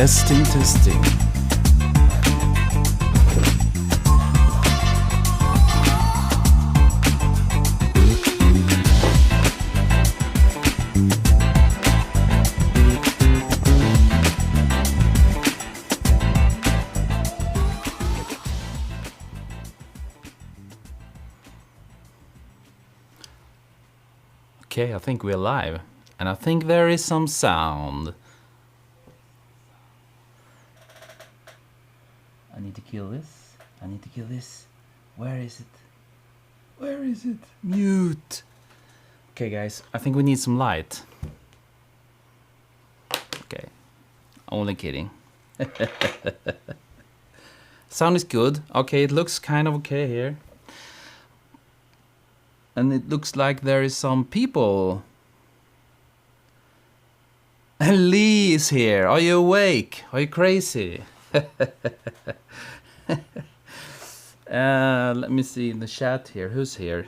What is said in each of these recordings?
Testing, testing. Okay, I think we're live. And I think there is some sound. I need to kill this. I need to kill this. Where is it? Where is it? Mute. Okay, guys, I think we need some light. Okay, only kidding. Sound is good. Okay, it looks kind of okay here. And it looks like there is some people. And Lee is here. Are you awake? Are you crazy? Let me see in the chat here. Who's here?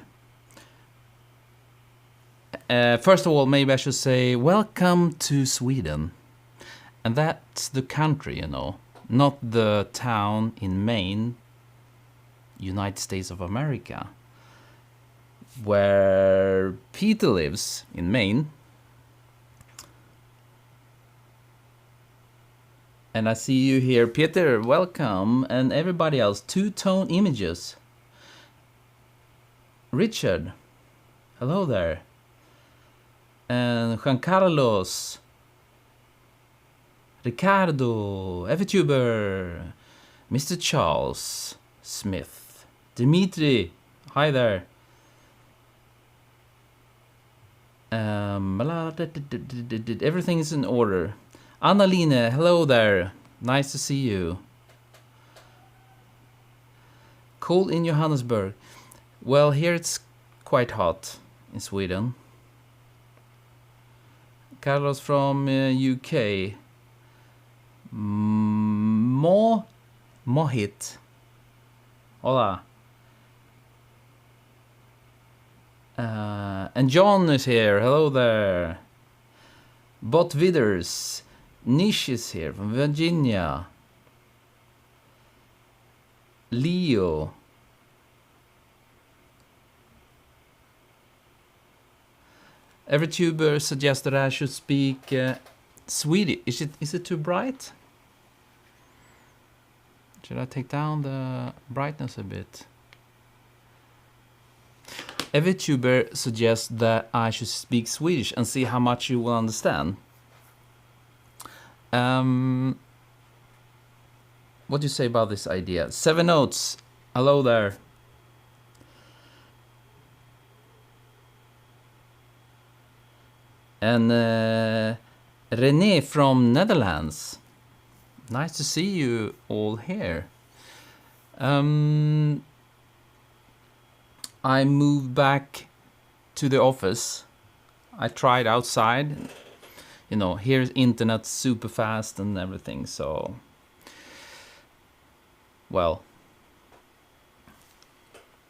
First of all, maybe I should say welcome to Sweden. And that's the country, you know. Not the town in Maine, United States of America. Where Peter lives, in Maine. And I see you here, Peter, welcome, and everybody else, two-tone images. Richard, hello there. And Juan Carlos, Ricardo, Evertuber, Mr. Charles Smith, Dimitri, hi there. Everything is in order. Annaline, hello there. Nice to see you. Cold in Johannesburg. Well, here it's quite hot in Sweden. Carlos from UK. Mohit. Hola. And John is here. Hello there. Botvidsson. Nish is here from Virginia. Leo. Every tuber suggests that I should speak Swedish. Is it too bright? Should I take down the brightness a bit? Every tuber suggests that I should speak Swedish and see how much you will understand. What do you say about this idea? 7 Notes, hello there. And René from Netherlands. Nice to see you all here. I moved back to the office. I tried outside. You know, here's internet super fast and everything, so... Well,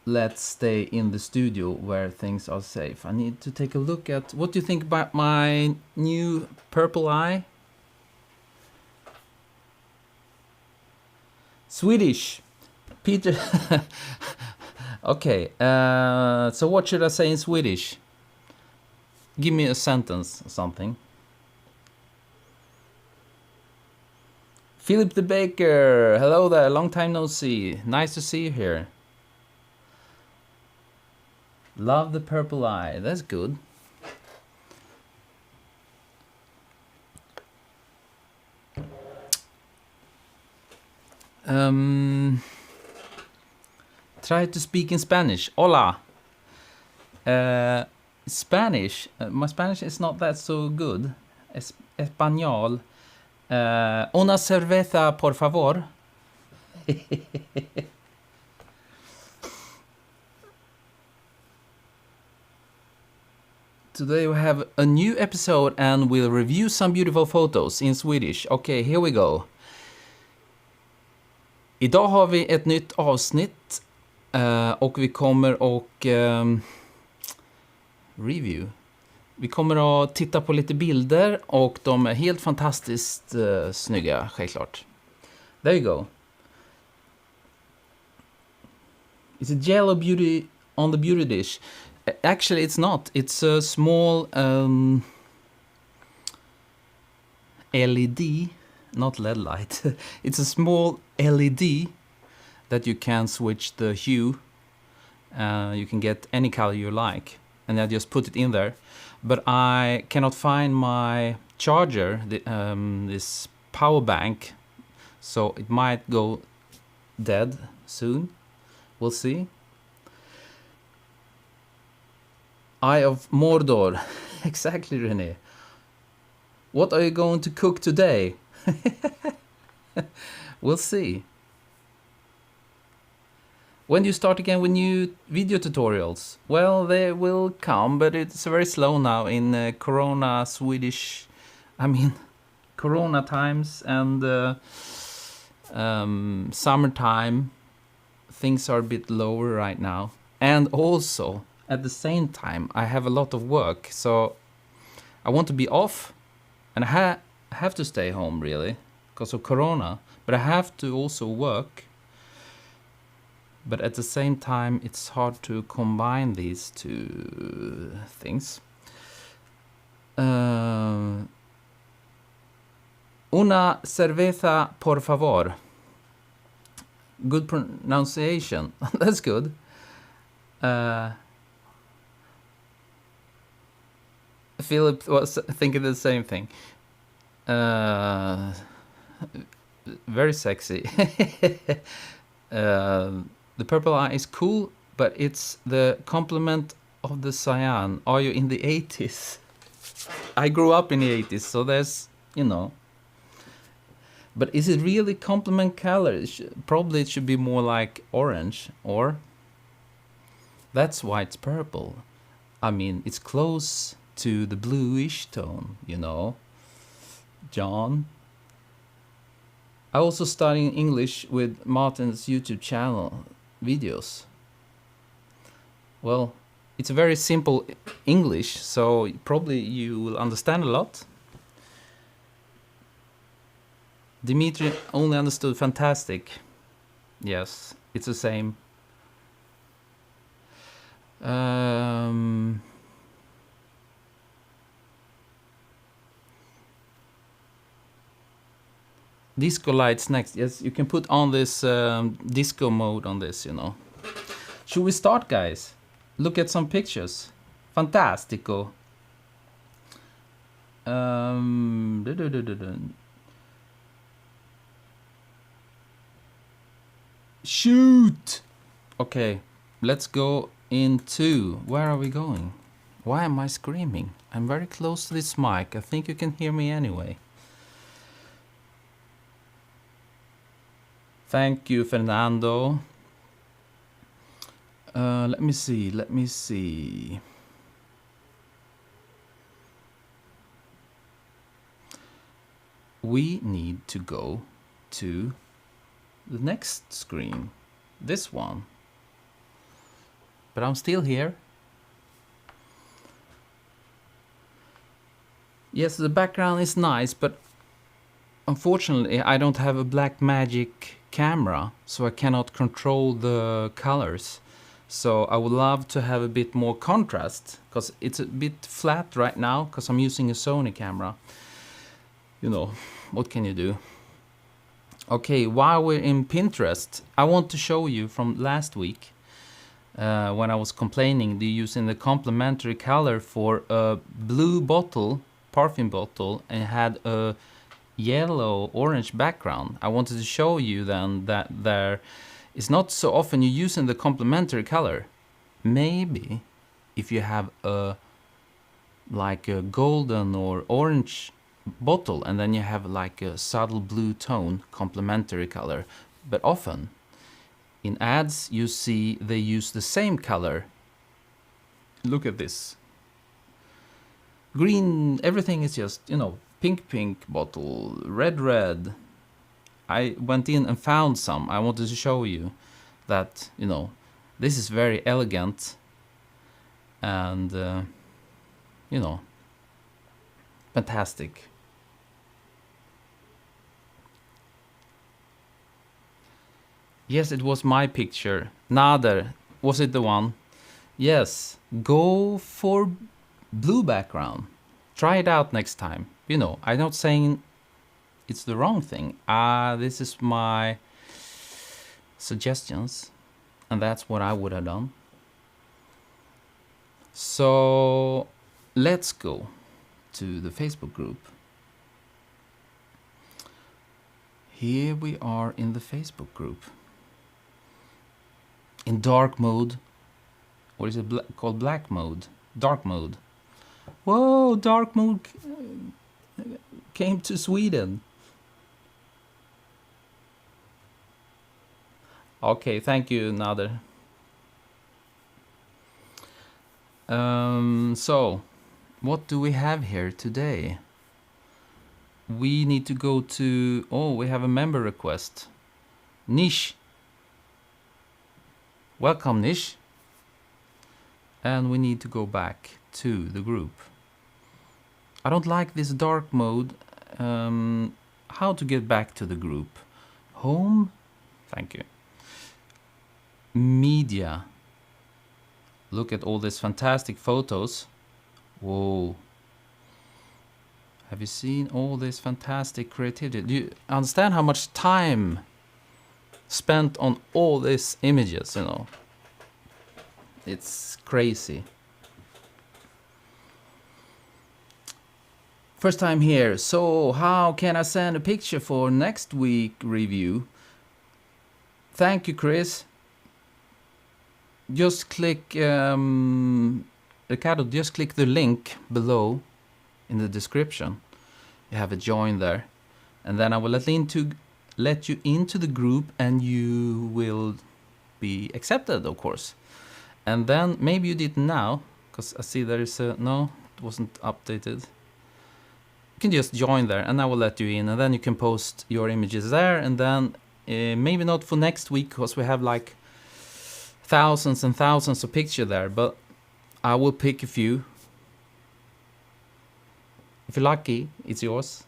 let's stay in the studio where things are safe. I need to take a look at... What do you think about my new purple eye? Swedish. Peter... Okay, so what should I say in Swedish? Give me a sentence or something. Philip the Baker, hello there, long time no see. Nice to see you here. Love the purple eye, that's good. Try to speak in Spanish. Hola. Spanish. My Spanish is not that so good. Español. Una cerveza, por favor. Today we have a new episode and we'll review some beautiful photos in Swedish. Okay, here we go. Idag har vi ett nytt avsnitt och vi kommer och review Vi kommer att titta på lite bilder och de är helt fantastiskt snygga, självklart. There you go. It's a jello beauty on the beauty dish. Actually, it's not. It's a small LED, not LED light. It's a small LED that you can switch the hue. You can get any color you like, and I just put it in there. But I cannot find my charger, this power bank, so it might go dead soon. We'll see. Eye of Mordor. Exactly, René. What are you going to cook today? We'll see. When do you start again with new video tutorials? Well, they will come, but it's very slow now in Corona times and summertime. Things are a bit lower right now. And also, at the same time, I have a lot of work, so I want to be off, and I have to stay home, really, because of Corona, but I have to also work. But at the same time, it's hard to combine these two things. Una cerveza, por favor. Good pronunciation. That's good. Philip was thinking the same thing. Very sexy. The purple eye is cool, but it's the complement of the cyan. Are you in the 80s? I grew up in the 80s, so there's, you know. But is it really complement color? Probably it should be more like orange, or? That's why it's purple. I mean, it's close to the bluish tone, you know. John. I also studying English with Martin's YouTube channel videos. Well, it's a very simple English, so probably you will understand a lot. Dimitri only understood fantastic. Yes, it's the same. Disco lights next. Yes, you can put on this disco mode on this, you know. Should we start, guys? Look at some pictures. Fantastico. Shoot! Okay, let's go into... Where are we going? Why am I screaming? I'm very close to this mic. I think you can hear me anyway. Thank you, Fernando. Let me see. We need to go to the next screen. This one. But I'm still here. Yes, the background is nice, but unfortunately I don't have a Blackmagic camera, so I cannot control the colors. So I would love to have a bit more contrast, because it's a bit flat right now, because I'm using a Sony camera. You know, what can you do? Okay, while we're in Pinterest, I want to show you from last week, when I was complaining, they're using the complementary color for a blue bottle, perfume bottle, and it had a yellow orange background. I wanted to show you then that there is not so often you're using the complementary color. Maybe if you have a like a golden or orange bottle and then you have like a subtle blue tone complementary color, but often in ads you see they use the same color. Look at this. Green, everything is just, you know, pink bottle, red. I went in and found some. I wanted to show you that, you know, this is very elegant and you know, fantastic. Yes, it was my picture. Nader, was it the one? Yes, go for blue background. Try it out next time. You know, I'm not saying it's the wrong thing. This is my suggestions, and that's what I would have done. So let's go to the Facebook group. Here we are in the Facebook group. In dark mode. What is it called? Black mode. Dark mode. Whoa, dark mode came to Sweden. Okay, thank you, Nader. So, what do we have here today? We need to go to... Oh, we have a member request. Nish. Welcome, Nish. And we need to go back to the group. I don't like this dark mode. How to get back to the group? Home? Thank you. Media. Look at all these fantastic photos. Whoa. Have you seen all this fantastic creativity? Do you understand how much time spent on all these images, you know? It's crazy. First time here. So how can I send a picture for next week review? Thank you, Chris. Just click, Ricardo, just click the link below in the description. You have a join there. And then I will let you into the group, and you will be accepted, of course. And then maybe you didn't now, because I see there is a... No, it wasn't updated. You can just join there, and I will let you in. And then you can post your images there. And then maybe not for next week, because we have like thousands and thousands of pictures there. But I will pick a few. If you're lucky, it's yours.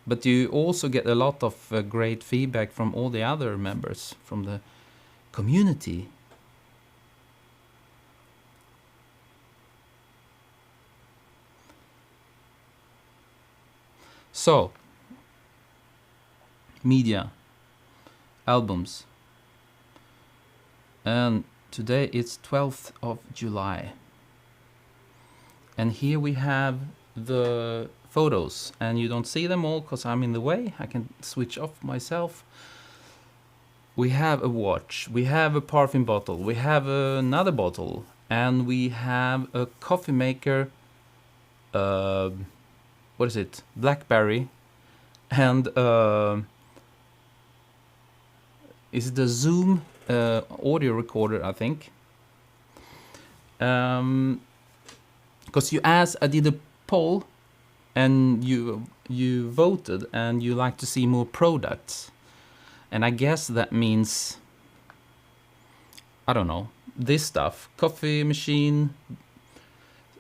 But you also get a lot of great feedback from all the other members from the community. So, media, albums. And today it's 12th of July. And here we have the photos, and you don't see them all because I'm in the way. I can switch off myself. We have a watch, we have a perfume bottle, we have another bottle, and we have a coffee maker. What is it? Blackberry, and is it the Zoom audio recorder? I think. Because you asked, I did a poll, and you voted, and you like to see more products, and I guess that means, I don't know, this stuff: coffee machine,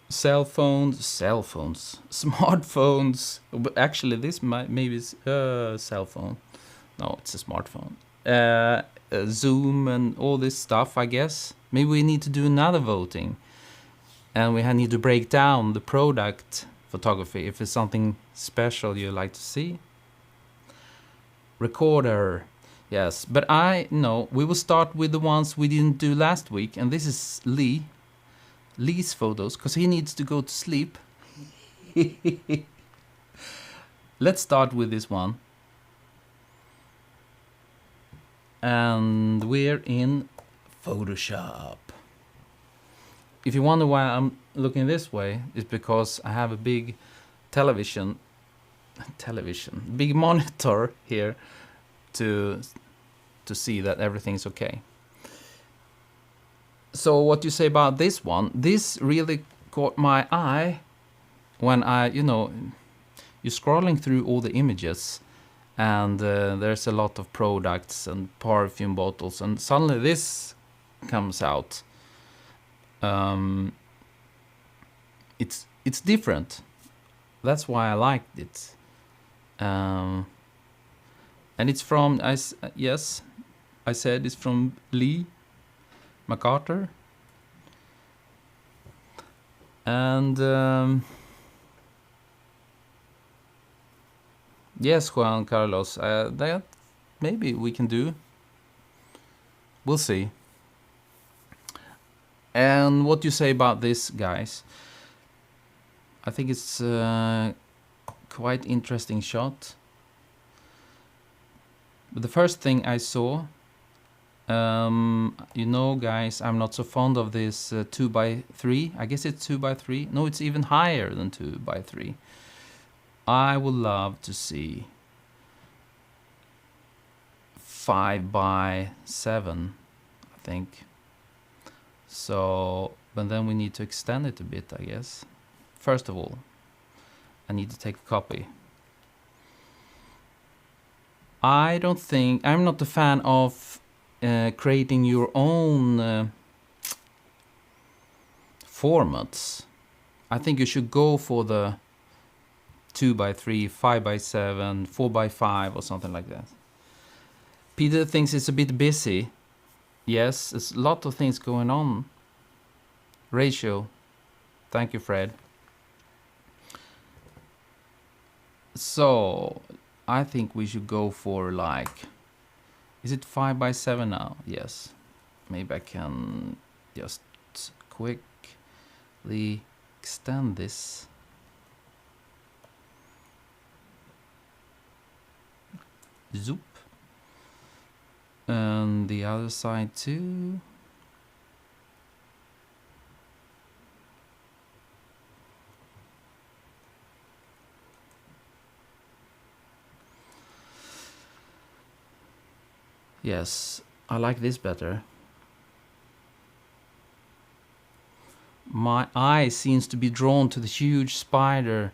cell phones, smartphones. But actually, this maybe is a cell phone. No, it's a smartphone. Zoom and all this stuff, I guess. Maybe we need to do another voting. And we need to break down the product photography if it's something special you like to see. Recorder, yes. But I know we will start with the ones we didn't do last week. And this is Lee's photos, because he needs to go to sleep. Let's start with this one. And we're in Photoshop. If you wonder why I'm looking this way, it's because I have a big big monitor here to see that everything's okay. So what you say about this one? This really caught my eye when you're scrolling through all the images, and there's a lot of products and perfume bottles, and suddenly this comes out. it's different. That's why I liked it. And it's from, yes, I said it's from Lee MacArthur. And yes, Juan Carlos, that maybe we can do. We'll see. And what do you say about this, guys? I think it's quite interesting shot. But the first thing I saw, you know, guys, I'm not so fond of this 2x3. I guess it's 2x3. No, it's even higher than 2x3. I would love to see 5x7, I think. So, but then we need to extend it a bit, I guess. First of all, I need to take a copy. I'm not a fan of creating your own formats. I think you should go for the 2x3, 5x7, 4x5 or something like that. Peter thinks it's a bit busy. Yes, there's a lot of things going on. Ratio. Thank you, Fred. So, I think we should go for like... Is it 5x7 now? Yes. Maybe I can just quickly extend this. Zoop. And the other side too. Yes, I like this better. My eye seems to be drawn to the huge spider-like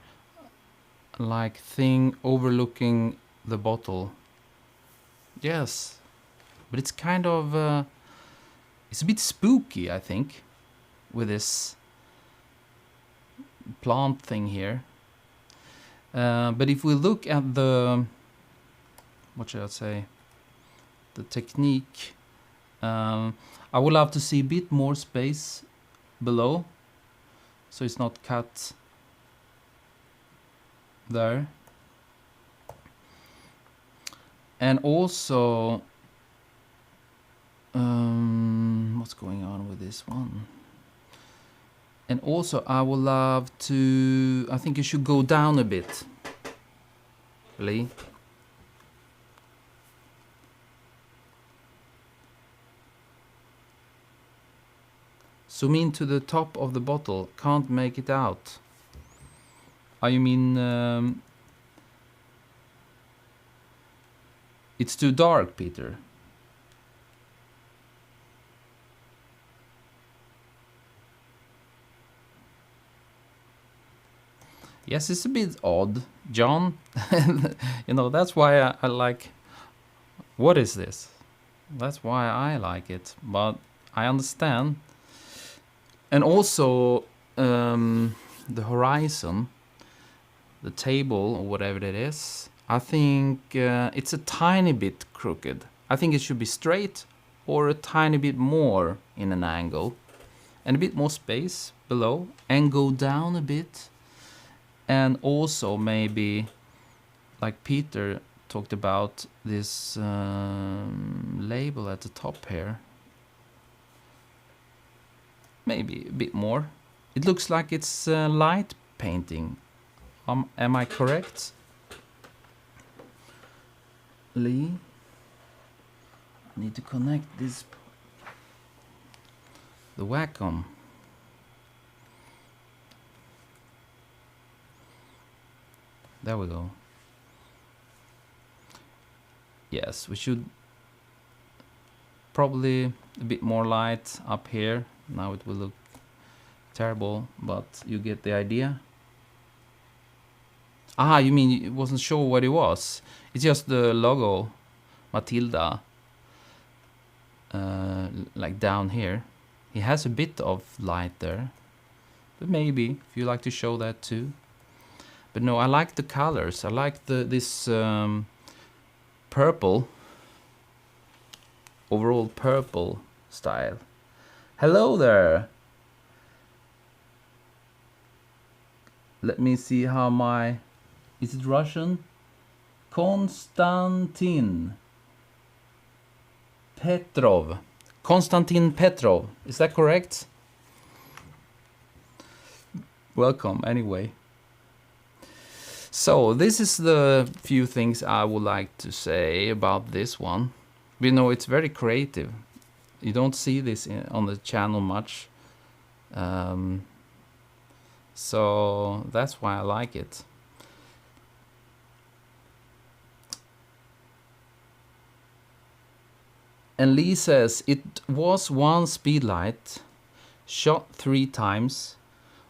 thing overlooking the bottle. Yes, but it's kind of... it's a bit spooky, I think, with this plant thing here. But if we look at the... What should I say? The technique. I would love to see a bit more space below, so it's not cut there. And also, what's going on with this one? And also, I would love to... I think you should go down a bit, Lee. Zoom in to the top of the bottle. Can't make it out. Oh, you mean... it's too dark, Peter. Yes, it's a bit odd, John. You know, that's why I like... What is this? That's why I like it. But I understand. And also, the horizon, the table, or whatever it is, I think it's a tiny bit crooked. I think it should be straight or a tiny bit more in an angle. And a bit more space below. And go down a bit. And also maybe, like Peter talked about, this label at the top here. Maybe a bit more. It looks like it's light painting. Am I correct, Lee? I need to connect this. The Wacom. There we go. Yes, we should probably a bit more light up here. Now it will look terrible, but you get the idea. Ah, you mean you wasn't sure what it was? It's just the logo, Mathilda, like down here. It has a bit of light there, But maybe if you like to show that too. But no, I like the colors. I like this purple, overall purple style. Hello there. Let me see how my... Is it Russian? Konstantin Petrov. Konstantin Petrov. Is that correct? Welcome, anyway. So, this is the few things I would like to say about this one. You know, it's very creative. You don't see this on the channel much. So, that's why I like it. And Lee says, it was one speed light, shot 3 times,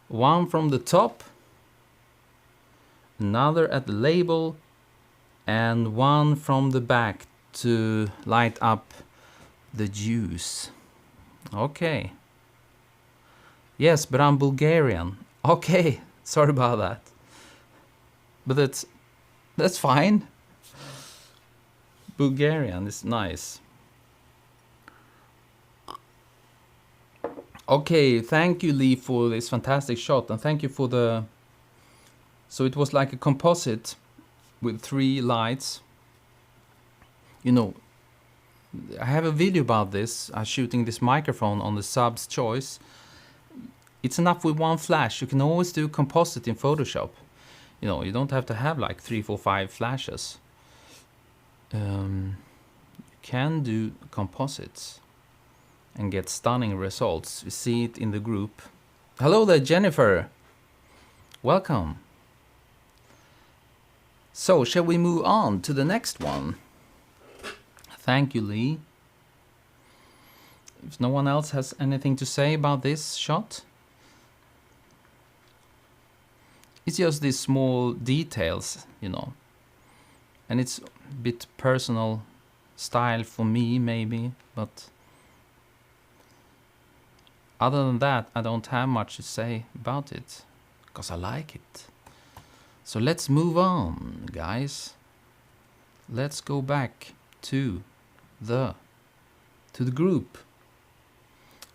one from the top, another at the label, and one from the back to light up the juice. Okay. Yes, but I'm Bulgarian. Okay, sorry about that. But that's fine. Bulgarian is nice. Okay, thank you, Lee, for this fantastic shot, and thank you for the... So it was like a composite with 3 lights. You know, I have a video about this. I'm shooting this microphone on the sub's choice. It's enough with 1 flash. You can always do composite in Photoshop. You know, you don't have to have like 3, 4, 5 flashes. You can do composites and get stunning results. You see it in the group. Hello there, Jennifer. Welcome. So, shall we move on to the next one? Thank you, Lee. If no one else has anything to say about this shot. It's just these small details, you know. And it's a bit personal style for me, maybe, but... Other than that, I don't have much to say about it, because I like it. So let's move on, guys. Let's go back to the group.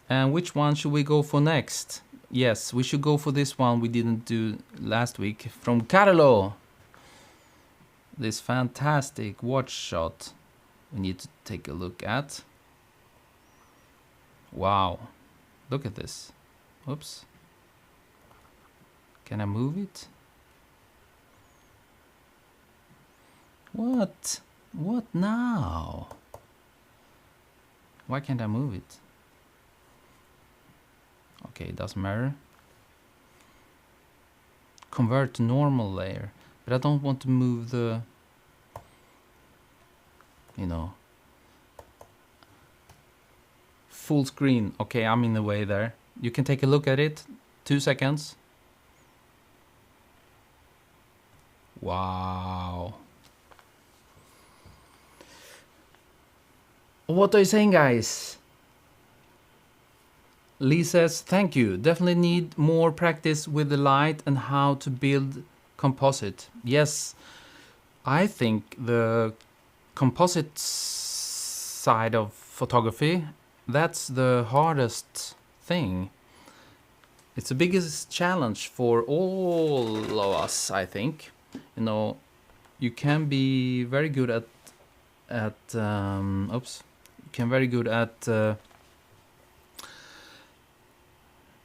And which one should we go for next? Yes, we should go for this one we didn't do last week. From Carlo. This fantastic watch shot we need to take a look at. Wow. Look at this. Oops. Can I move it? What? What now? Why can't I move it? Okay, it doesn't matter. Convert to normal layer. But I don't want to move the... You know... Full screen. Okay, I'm in the way there. You can take a look at it. 2 seconds. Wow. What are you saying, guys? Lee says, thank you. Definitely need more practice with the light and how to build composite. Yes, I think the composite side of photography, that's the hardest thing. It's the biggest challenge for all of us, I think. You know, you can be very good at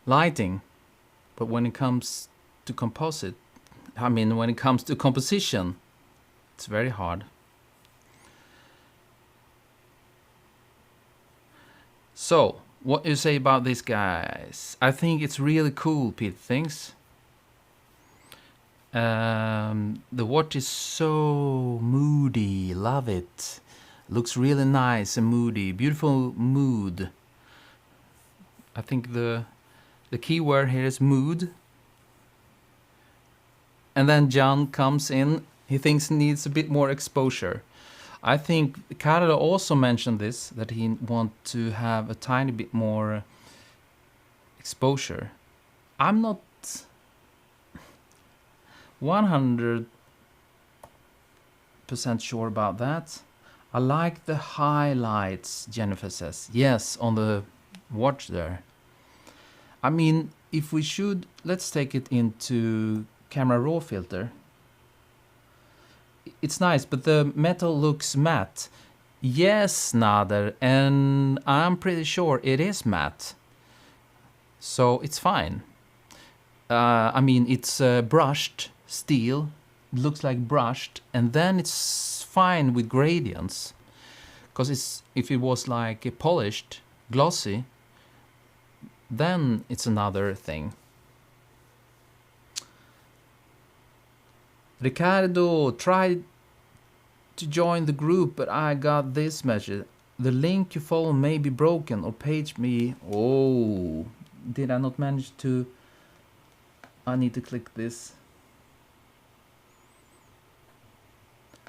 lighting, but when it comes to composite, when it comes to composition, it's very hard. So, what do you say about this, guys? I think it's really cool, Pete thinks. The watch is so moody, love it. Looks really nice and moody, beautiful mood. I think the key word here is mood. And then John comes in, he thinks he needs a bit more exposure. I think Carlo also mentioned this, that he wants to have a tiny bit more exposure. I'm not 100% sure about that. I like the highlights, Jennifer says. Yes, on the watch there. I mean, if we should, let's take it into camera raw filter. It's nice, but the metal looks matte. Yes, Nader, and I'm pretty sure it is matte. So it's fine. I mean, it's brushed steel. It looks like brushed, and then it's fine with gradients. Because if it was like a polished, glossy, then it's another thing. Ricardo tried to join the group, but I got this message. The link you follow may be broken or page me. Oh, did I not manage to? I need to click this.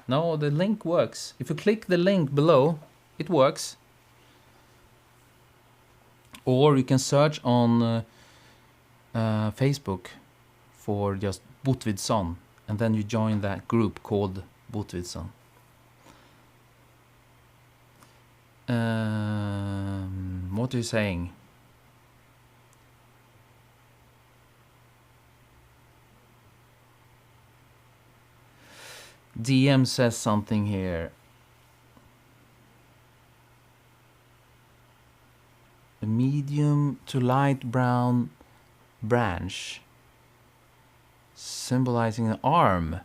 No, the link works. If you click the link below, it works. Or you can search on Facebook for just Botvidsson, and then you join that group called Botvidsson. What are you saying? DM says something here. A medium to light brown branch symbolizing an arm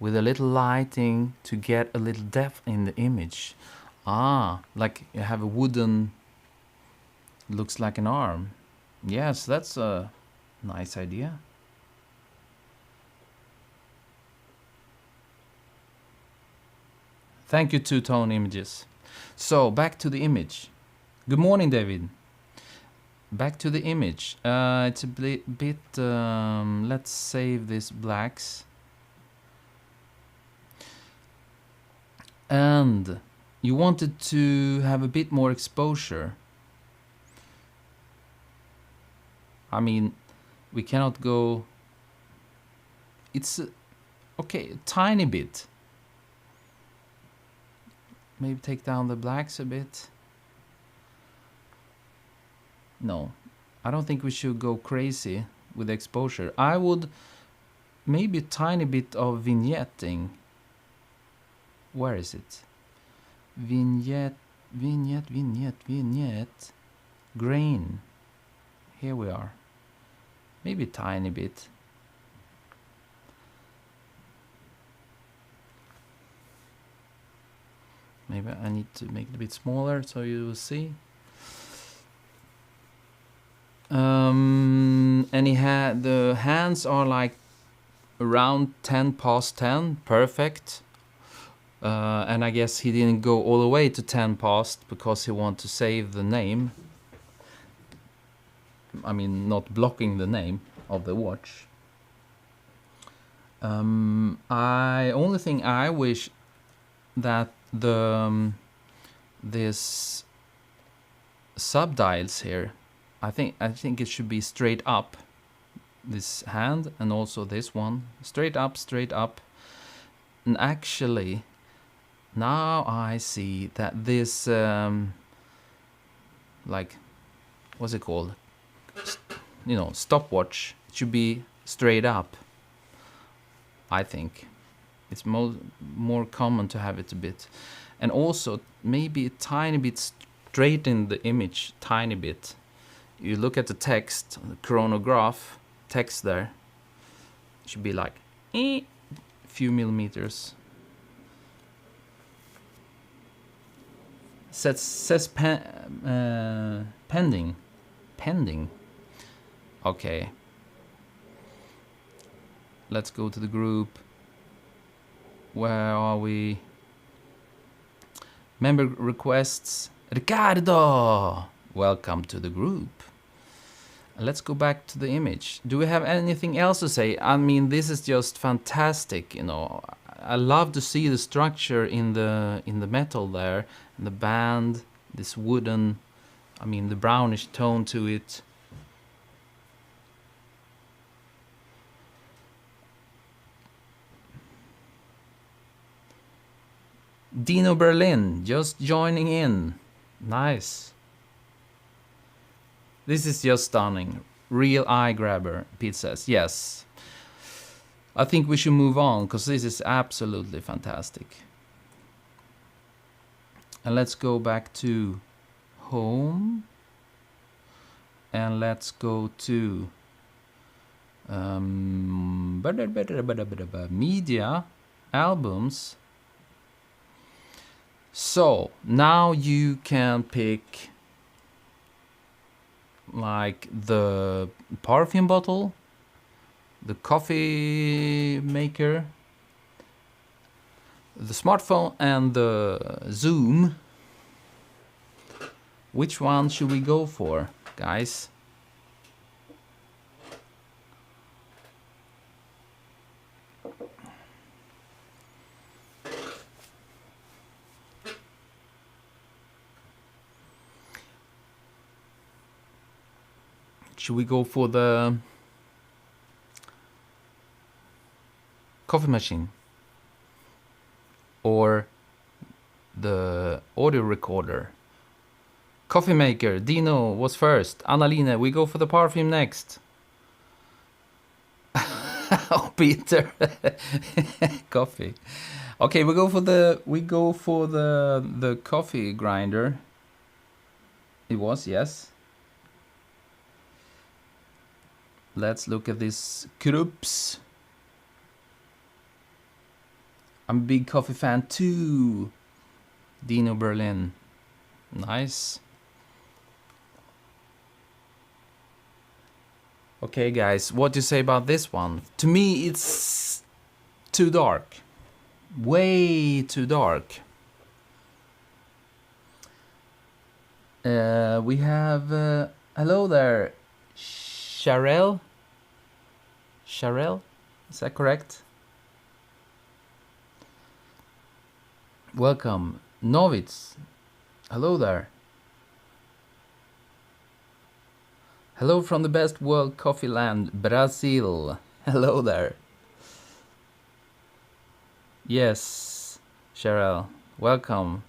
with a little lighting to get a little depth in the image. Ah, like you have a wooden, looks like an arm. Yes, that's a nice idea. Thank you, two-tone images. So, back to the image. Good morning, David. Back to the image. It's a bit, let's save this blacks. And you wanted to have a bit more exposure. I mean, we cannot go... It's, okay, a tiny bit. Maybe take down the blacks a bit. No, I don't think we should go crazy with exposure. I would maybe a tiny bit of vignetting. Where is it? Vignette. Grain. Here we are. Maybe a tiny bit. Maybe I need to make it a bit smaller so you will see. And the hands are like around 10 past 10, perfect. And I guess he didn't go all the way to 10 past because he wanted to save the name. I mean, not blocking the name of the watch. Only thing I wish that this subdials here, I think it should be straight up, this hand and also this one, straight up. And actually now I see that this like, what's it called, you know, stopwatch, it should be straight up. I think it's more common to have it a bit, and also maybe a tiny bit straight in the image, tiny bit. You look at the text, the chronograph text there, it should be like a few millimeters. Says pending. Okay. Let's go to the group. Where are we? Member requests. Ricardo! Welcome to the group. Let's go back to the image. Do we have anything else to say? I mean, this is just fantastic, you know. I love to see the structure in the metal there, and the band, this wooden, I mean, the brownish tone to it. Dino Berlin, just joining in. Nice. This is just stunning. Real eye grabber, Pete says. Yes. I think we should move on, because this is absolutely fantastic. And let's go back to home. And let's go to media, albums. So now you can pick like the perfume bottle, the coffee maker, the smartphone, and the Zoom. Which one should we go for, guys? Should we go for the coffee machine or the audio recorder? Coffee maker, Dino was first. Annaline, we go for the perfume next. Oh, Peter. Coffee. Okay, we go for the coffee grinder. It was, yes. Let's look at this Krups. I'm a big coffee fan too. Dino Berlin. Nice. Okay, guys, what do you say about this one? To me, it's too dark. Way too dark. We have... hello there, Sharel? Sharel? Is that correct? Welcome. Novitz. Hello there. Hello from the best world coffee land, Brazil. Hello there. Yes, Cheryl. Welcome.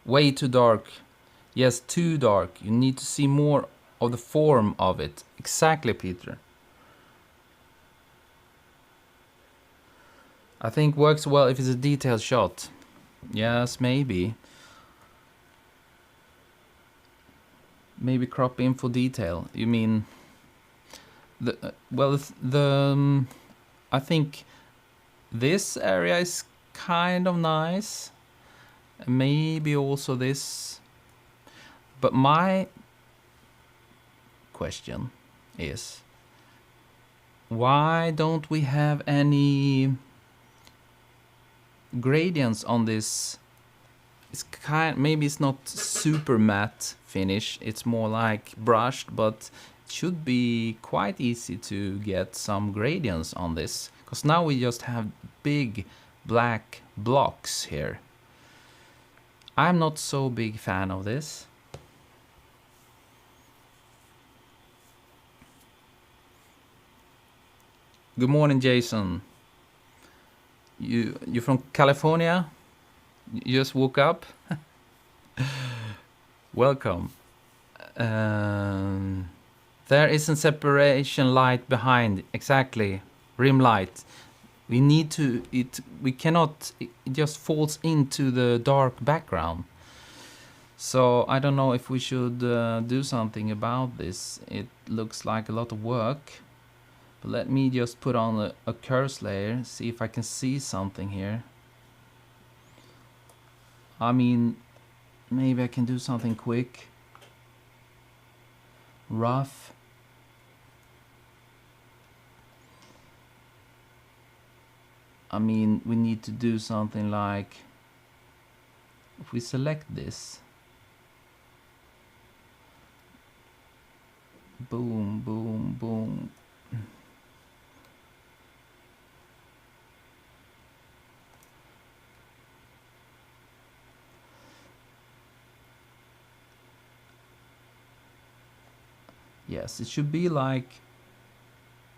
Way too dark. Yes, too dark. You need to see more of the form of it. Exactly, Peter. I think works well if it's a detailed shot. Yes, maybe. Maybe crop in for detail. You mean the I think this area is kind of nice. Maybe also this. But my question is, why don't we have any gradients on this? It's maybe it's not super matte finish, it's more like brushed, but it should be quite easy to get some gradients on this, because now we just have big black blocks here. I'm not so big fan of this. Good morning, Jason. You from California? You just woke up? Welcome. There is a separation light behind. Exactly. Rim light. We need to... we cannot... it just falls into the dark background. So I don't know if we should do something about this. It looks like a lot of work. But let me just put on a curse layer. See if I can see something here. I mean, maybe I can do something quick. Rough. I mean, we need to do something like, if we select this. Boom, boom, boom. Yes, it should be like...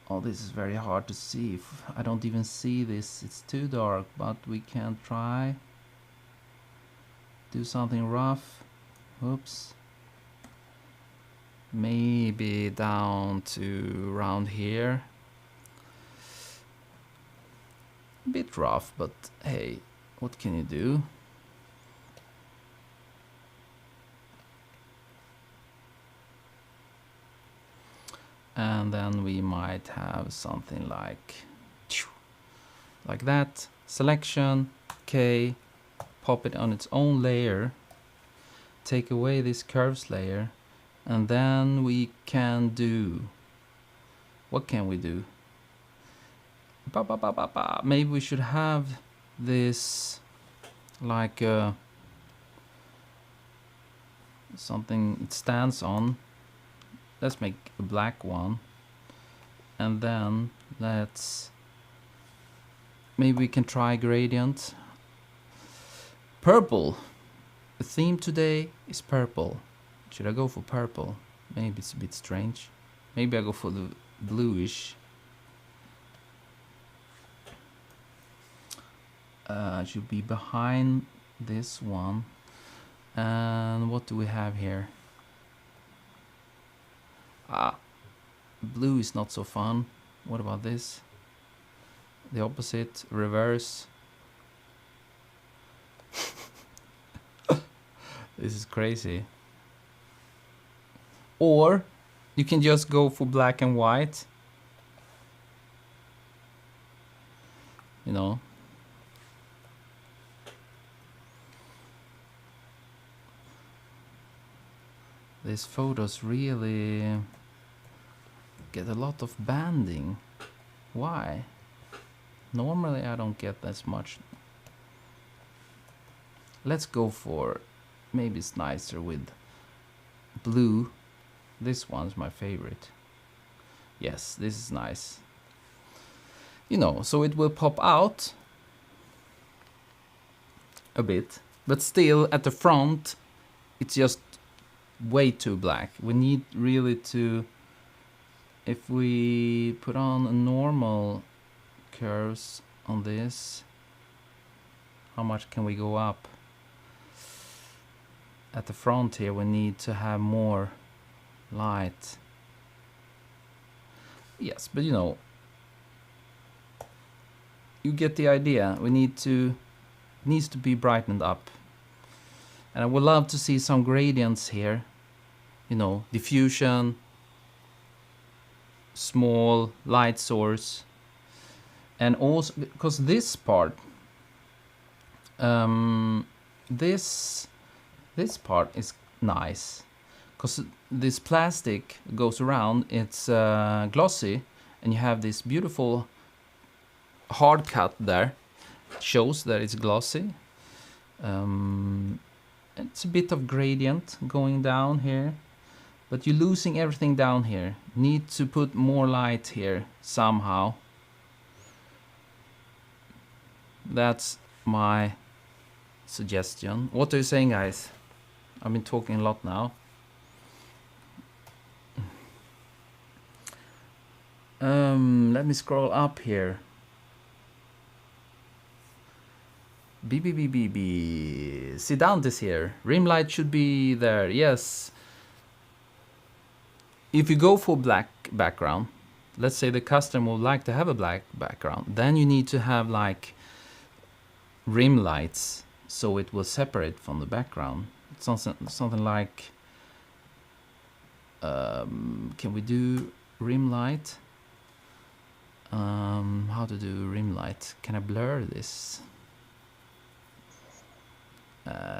oh, this is very hard to see. I don't even see this. It's too dark, but we can try. do something rough. Oops. Maybe down to around here. A bit rough, but hey, what can you do? And then we might have something like that. Selection, K, pop it on its own layer, take away this curves layer, and then we can do, what can we do? Maybe we should have this like something it stands on. Let's make a black one, and then maybe we can try gradient. Purple. The theme today is purple. Should I go for purple? Maybe it's a bit strange. Maybe I go for the bluish. Should be behind this one. And what do we have here? Blue is not so fun. What about this? The opposite, reverse. This is crazy. Or you can just go for black and white. You know. These photos really get a lot of banding. Why? Normally I don't get as much. Let's go for, maybe it's nicer with blue. This one's my favorite. Yes, this is nice. You know, so it will pop out a bit, but still at the front it's just way too black. We need really to, if we put on a normal curves on this, how much can we go up? At the front here we need to have more light. Yes, but you know, you get the idea. We need to, it needs to be brightened up. And I would love to see some gradients here. You know, diffusion, small light source, and also because this part, this part is nice, because this plastic goes around. It's glossy, and you have this beautiful hard cut there. It shows that it's glossy. It's a bit of gradient going down here. But you're losing everything down here. Need to put more light here somehow. That's my suggestion. What are you saying, guys? I've been talking a lot now. Let me scroll up here. BBBBB. Sidant is here. Rim light should be there. Yes. If you go for black background, let's say the customer would like to have a black background, then you need to have like rim lights so it will separate from the background. Something like, can we do rim light? How to do rim light? Can I blur this?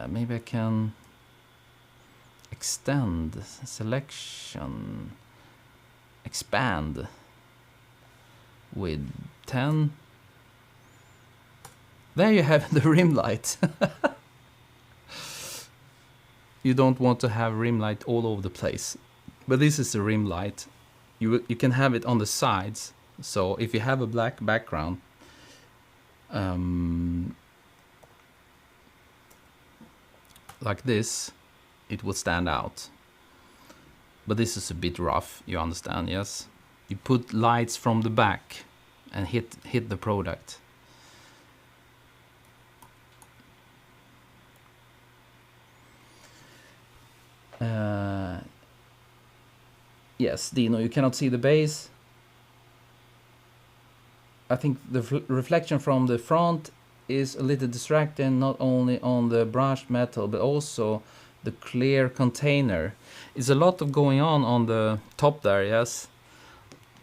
Maybe I can extend, selection, expand with 10. There you have the rim light. You don't want to have rim light all over the place, but this is the rim light. You can have it on the sides, so if you have a black background, like this, it will stand out. But this is a bit rough, you understand, yes? You put lights from the back and hit the product. Yes, Dino, you cannot see the base. I think the reflection from the front is a little distracting, not only on the brushed metal, but also the clear container. It's a lot of going on the top there, yes.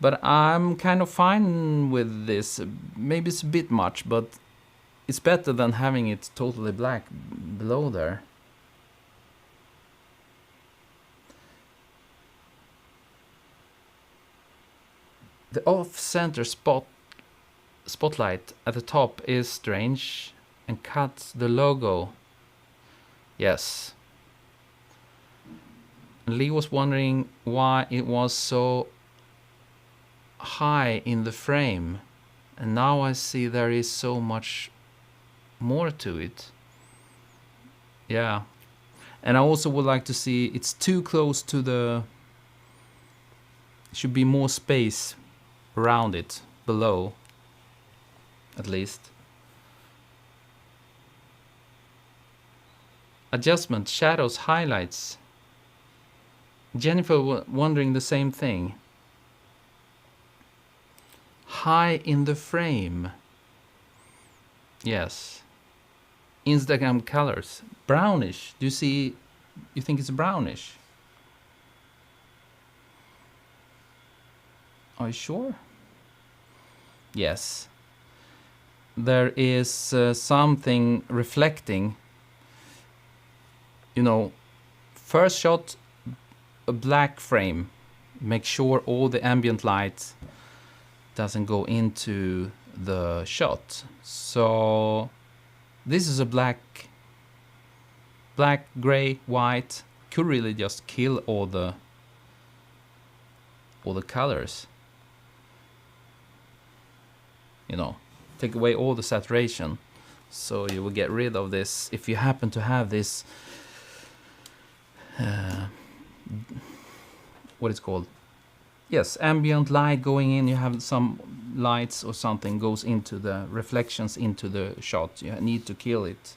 But I'm kind of fine with this. Maybe it's a bit much, but it's better than having it totally black below there. The off-center spotlight at the top is strange and cuts the logo. Yes. Lee was wondering why it was so high in the frame, and now I see there is so much more to it. Yeah. And I also would like to see it's too close to the... Should be more space around it, below, at least. Adjustment, shadows, highlights. Jennifer wondering the same thing. High in the frame. Yes. Instagram colors. Brownish. Do you see? You think it's brownish? Are you sure? Yes. There is something reflecting. You know, first shot, a black frame. Make sure all the ambient light doesn't go into the shot. So this is a black, gray, white. Could really just kill all the colors. You know, take away all the saturation, so you will get rid of this. If you happen to have this, what it's called? Yes, ambient light going in. You have some lights or something goes into the reflections into the shot. You need to kill it.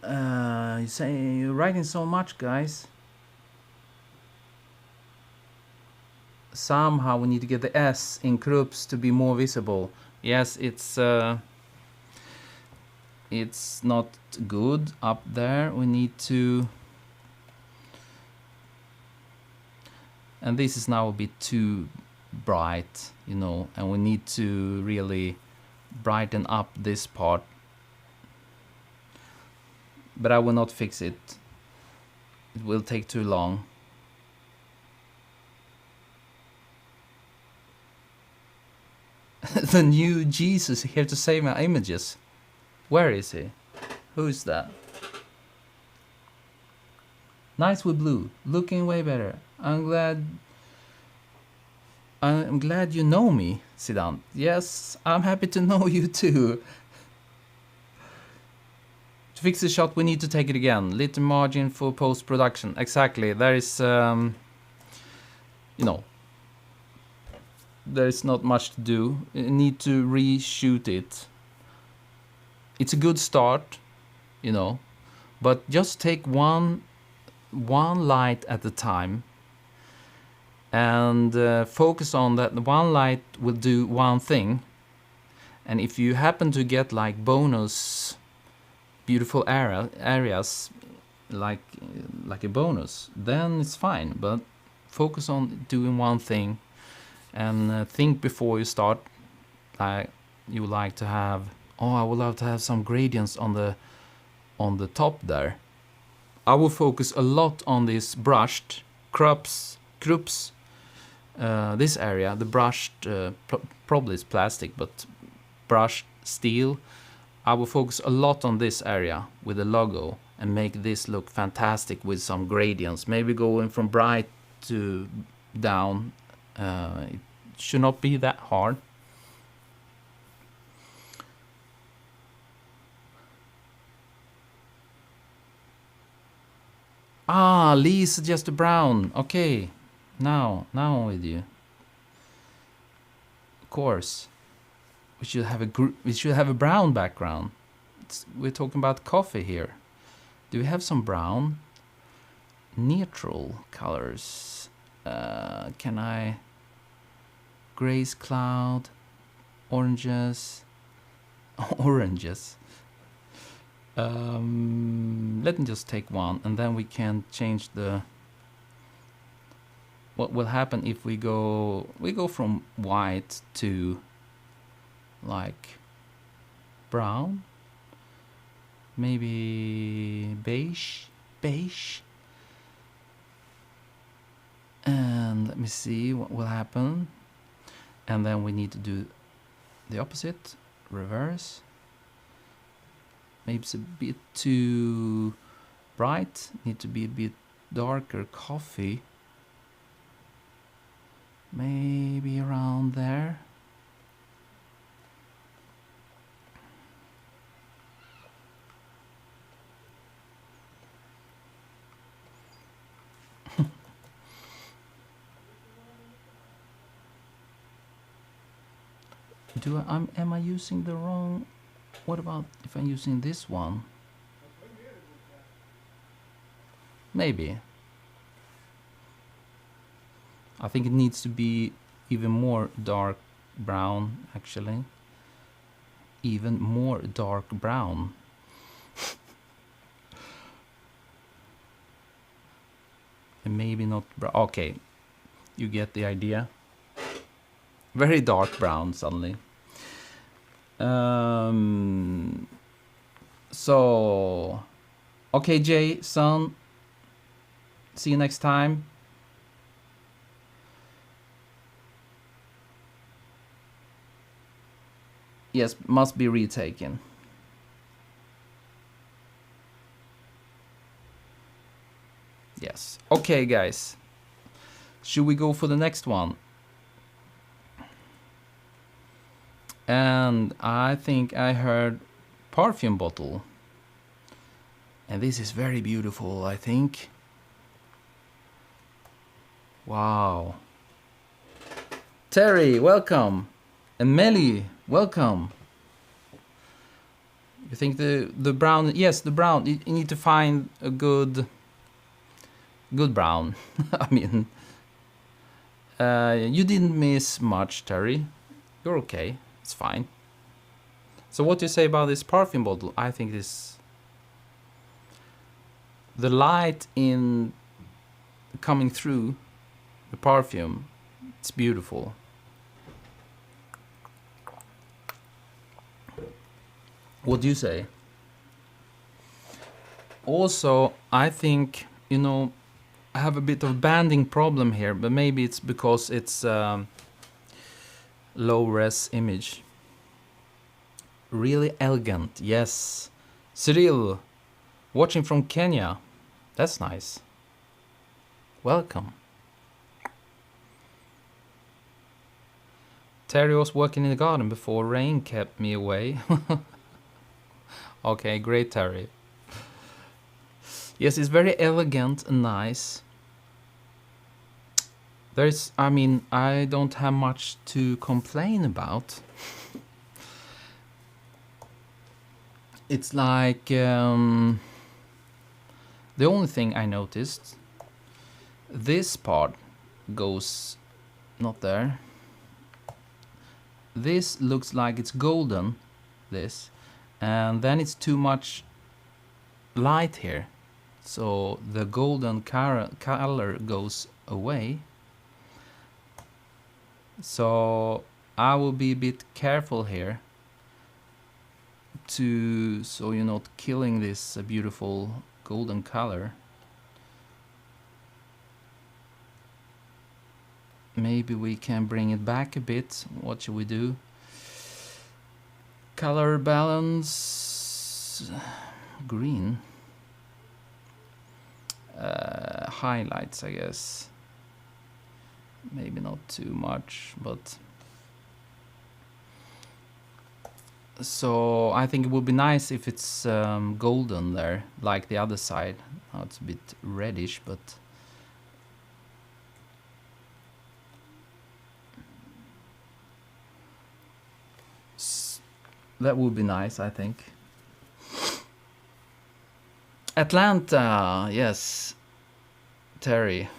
You say you're writing so much, guys. Somehow we need to get the S in Krups to be more visible. Yes, it's not good up there. We need to... And this is now a bit too bright, you know, and we need to really brighten up this part. But I will not fix it. It will take too long. The new Jesus here to save my images. Where is he? Who is that? Nice with blue. Looking way better. I'm glad you know me, Sidan. Yes, I'm happy to know you too. To fix the shot, we need to take it again. Little margin for post-production. Exactly. There is, you know, there is not much to do. You need to reshoot it. It's a good start, you know, but just take one light at a time and focus on that. The one light will do one thing, and if you happen to get like bonus beautiful areas like a bonus, then it's fine. But focus on doing one thing, and think before you start. You like to have, I would love to have some gradients on the top there. I will focus a lot on this brushed Krups, this area. The brushed, probably it's plastic, but brushed steel. I will focus a lot on this area with the logo and make this look fantastic with some gradients. Maybe going from bright to down. It should not be that hard. Lee suggested brown. Okay, now I'm with you. Of course, we should have a brown background. We're talking about coffee here. Do we have some brown? neutral colors. Can I? Grays, cloud, oranges, oranges. Let me just take one, and then we can change the. What will happen if we go from white to like brown, maybe beige, and let me see what will happen. And then we need to do the opposite, reverse. Maybe it's a bit too bright, need to be a bit darker, coffee. Maybe around there. Am I using the wrong? What about if I'm using this one? Maybe. I think it needs to be even more dark brown, actually. Even more dark brown. And maybe not brown. Okay, you get the idea. Very dark brown suddenly. So, okay, Jay, son. See you next time. Yes, must be retaken. Yes. Okay, guys. Should we go for the next one? And I think I heard perfume bottle. And this is very beautiful, I think. Wow. Terry, welcome. And Melly, welcome. You think the brown? Yes, the brown. You need to find a good brown. I mean, you didn't miss much, Terry. You're okay. It's fine. So what do you say about this perfume bottle? I think this, the light in coming through the perfume, it's beautiful. What do you say? Also, I think, you know, I have a bit of banding problem here, but maybe it's because it's low res image. Really elegant, yes. Cyril, watching from Kenya. That's nice. Welcome. Terry was working in the garden before rain kept me away. Okay, great, Terry. Yes, it's very elegant and nice. There's, I mean, I don't have much to complain about. It's like, the only thing I noticed, this part goes not there. This looks like it's golden, this, and then it's too much light here. So the golden color goes away. So I will be a bit careful here so you're not killing this beautiful golden color. Maybe we can bring it back a bit. What should we do? Color balance, green. Highlights, I guess. Maybe not too much, but so I think it would be nice if it's golden there, like the other side. Now it's a bit reddish, but that would be nice, I think. Atlanta, yes. Terry.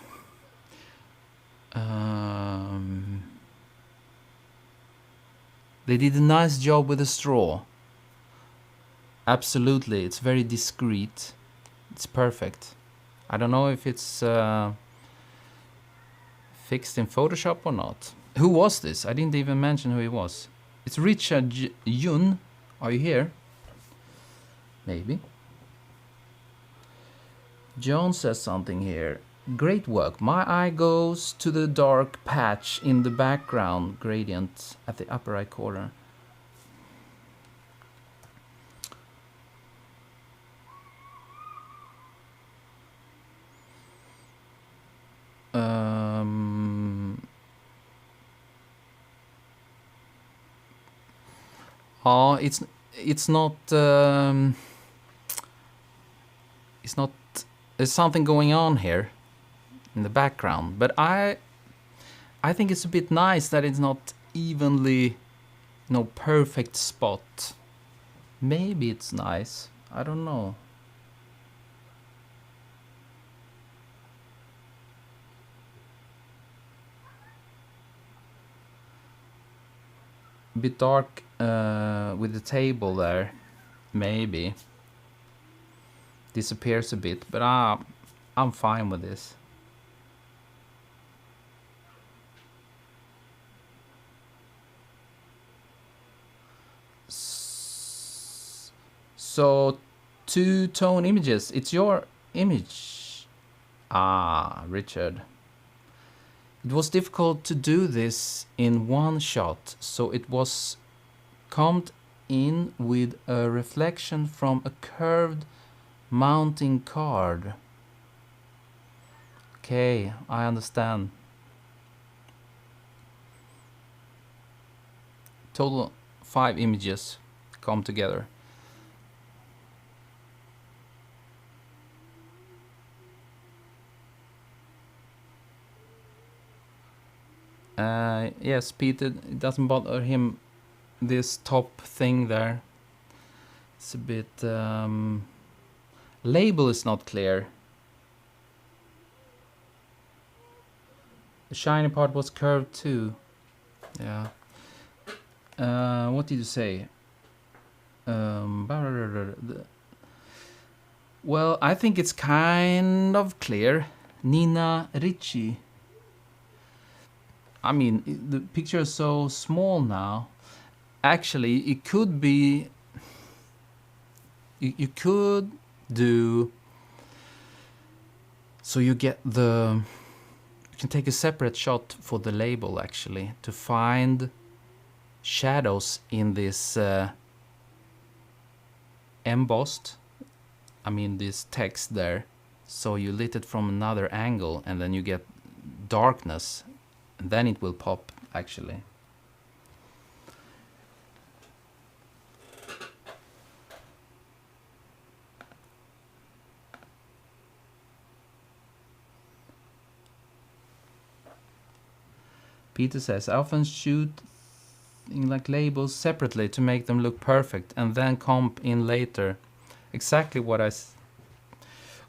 They did a nice job with the straw. Absolutely, it's very discreet. It's perfect. I don't know if it's fixed in Photoshop or not. Who was this? I didn't even mention who he was. It's Richard Yun. Are you here? Maybe. John says something here. Great work. My eye goes to the dark patch in the background gradient at the upper right corner. It's not. It's not. There's something going on here in the background, but I think it's a bit nice that it's not evenly, perfect spot. Maybe it's nice. I don't know. A bit dark with the table there. Maybe. Disappears a bit, but I'm fine with this. So, two-tone images. It's your image. Richard. It was difficult to do this in one shot, so it was combed in with a reflection from a curved mounting card. Okay, I understand. Total 5 images come together. Yes, Peter, it doesn't bother him, this top thing there. It's a bit... label is not clear. The shiny part was curved too. Yeah. What did you say? Well, I think it's kind of clear. Nina Ricci. I mean, the picture is so small now. Actually, it could be... You could do... So you get the... You can take a separate shot for the label, actually, to find shadows in this embossed, this text there. So you lit it from another angle, and then you get darkness, and then it will pop, actually. Peter says, I often shoot like labels separately to make them look perfect and then comp in later. Exactly what I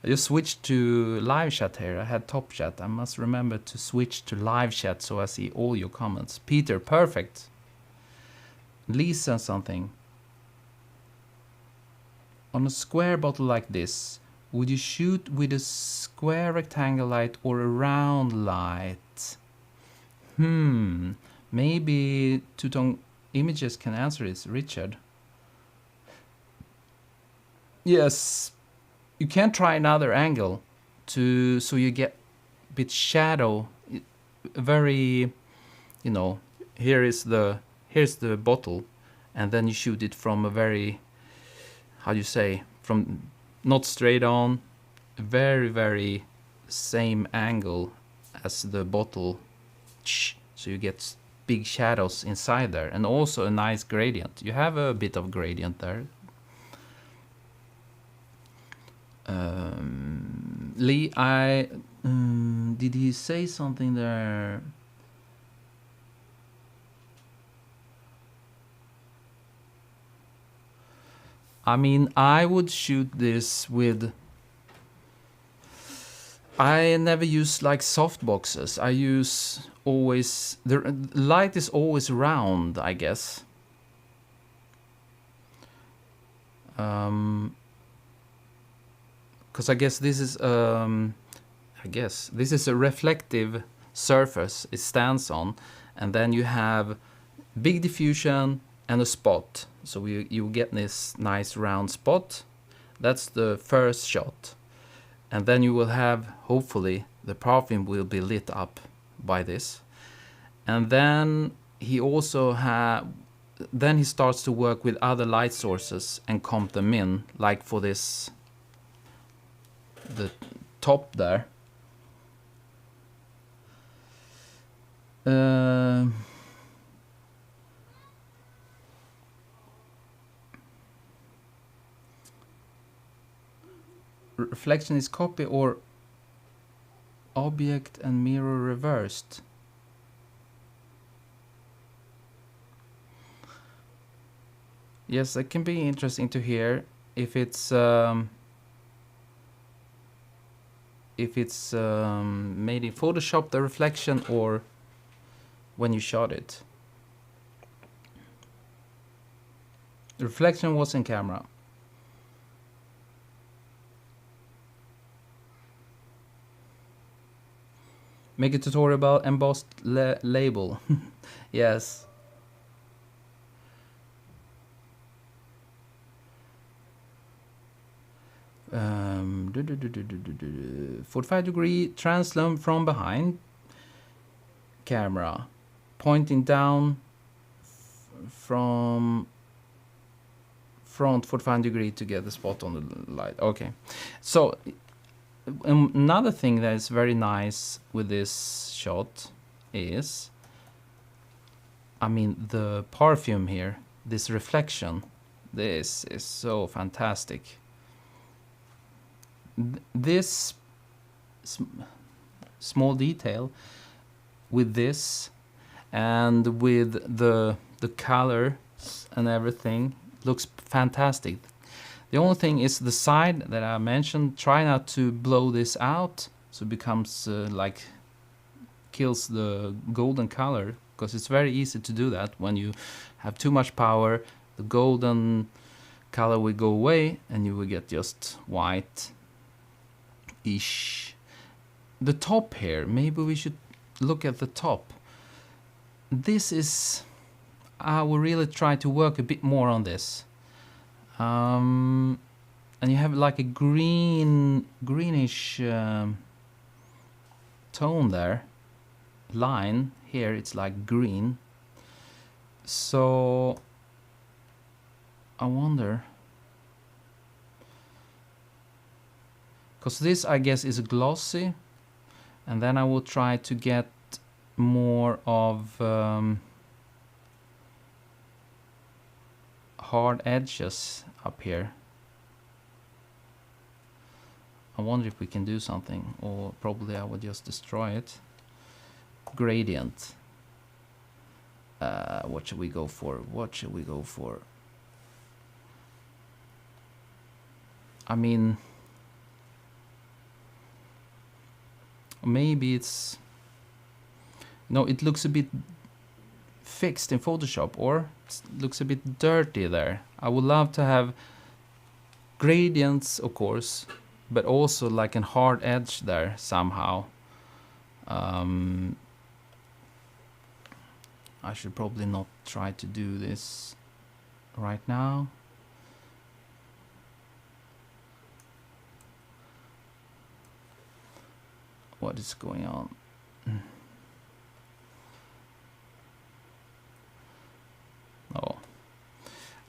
just switched to live chat here. I had top chat. I must remember to switch to live chat so I see all your comments. Peter, perfect. Lisa, something. On a square bottle like this, would you shoot with a square rectangle light or a round light? Maybe two-tone images can answer this, Richard. Yes, you can try another angle so you get a bit shadow. Very, here's the bottle, and then you shoot it from a very, from not straight on, very, very same angle as the bottle. So you get big shadows inside there, and also a nice gradient. You have a bit of gradient there. Lee, did he say something there? I would shoot this with I never use like soft boxes. I use always, the light is always round, I guess. Because I guess this is a reflective surface it stands on, and then you have big diffusion and a spot. So you get this nice round spot. That's the first shot. And then you will have, hopefully, the perfume will be lit up by this. And then he also then he starts to work with other light sources and comp them in, like for this, the top there. Reflection is copy or object and mirror reversed. Yes, it can be interesting to hear if it's made in Photoshop, the reflection, or when you shot it. The reflection was in camera. Make a tutorial about embossed label. Yes. 45-degree translum from behind camera, pointing down from front 45-degree to get the spot on the light. Okay, so another thing that is very nice with this shot is, I mean, the perfume here, this reflection. This is so fantastic. This small detail with this and with the color and everything looks fantastic. The only thing is the side that I mentioned. Try not to blow this out so it becomes like kills the golden color, because it's very easy to do that when you have too much power. The golden color will go away and you will get just white ish. The top here, maybe we should look at the top. This is, I will really try to work a bit more on this. And you have like a greenish tone there. Line here, it's like green. So I wonder, because this I guess is glossy, and then I will try to get more of hard edges up here. I wonder if we can do something, or probably I would just destroy it. Gradient. What should we go for? What should we go for? I mean, maybe it's, no, it looks a bit fixed in Photoshop, or it looks a bit dirty there. I would love to have gradients, of course, but also like a hard edge there somehow. I should probably not try to do this right now. What is going on? No,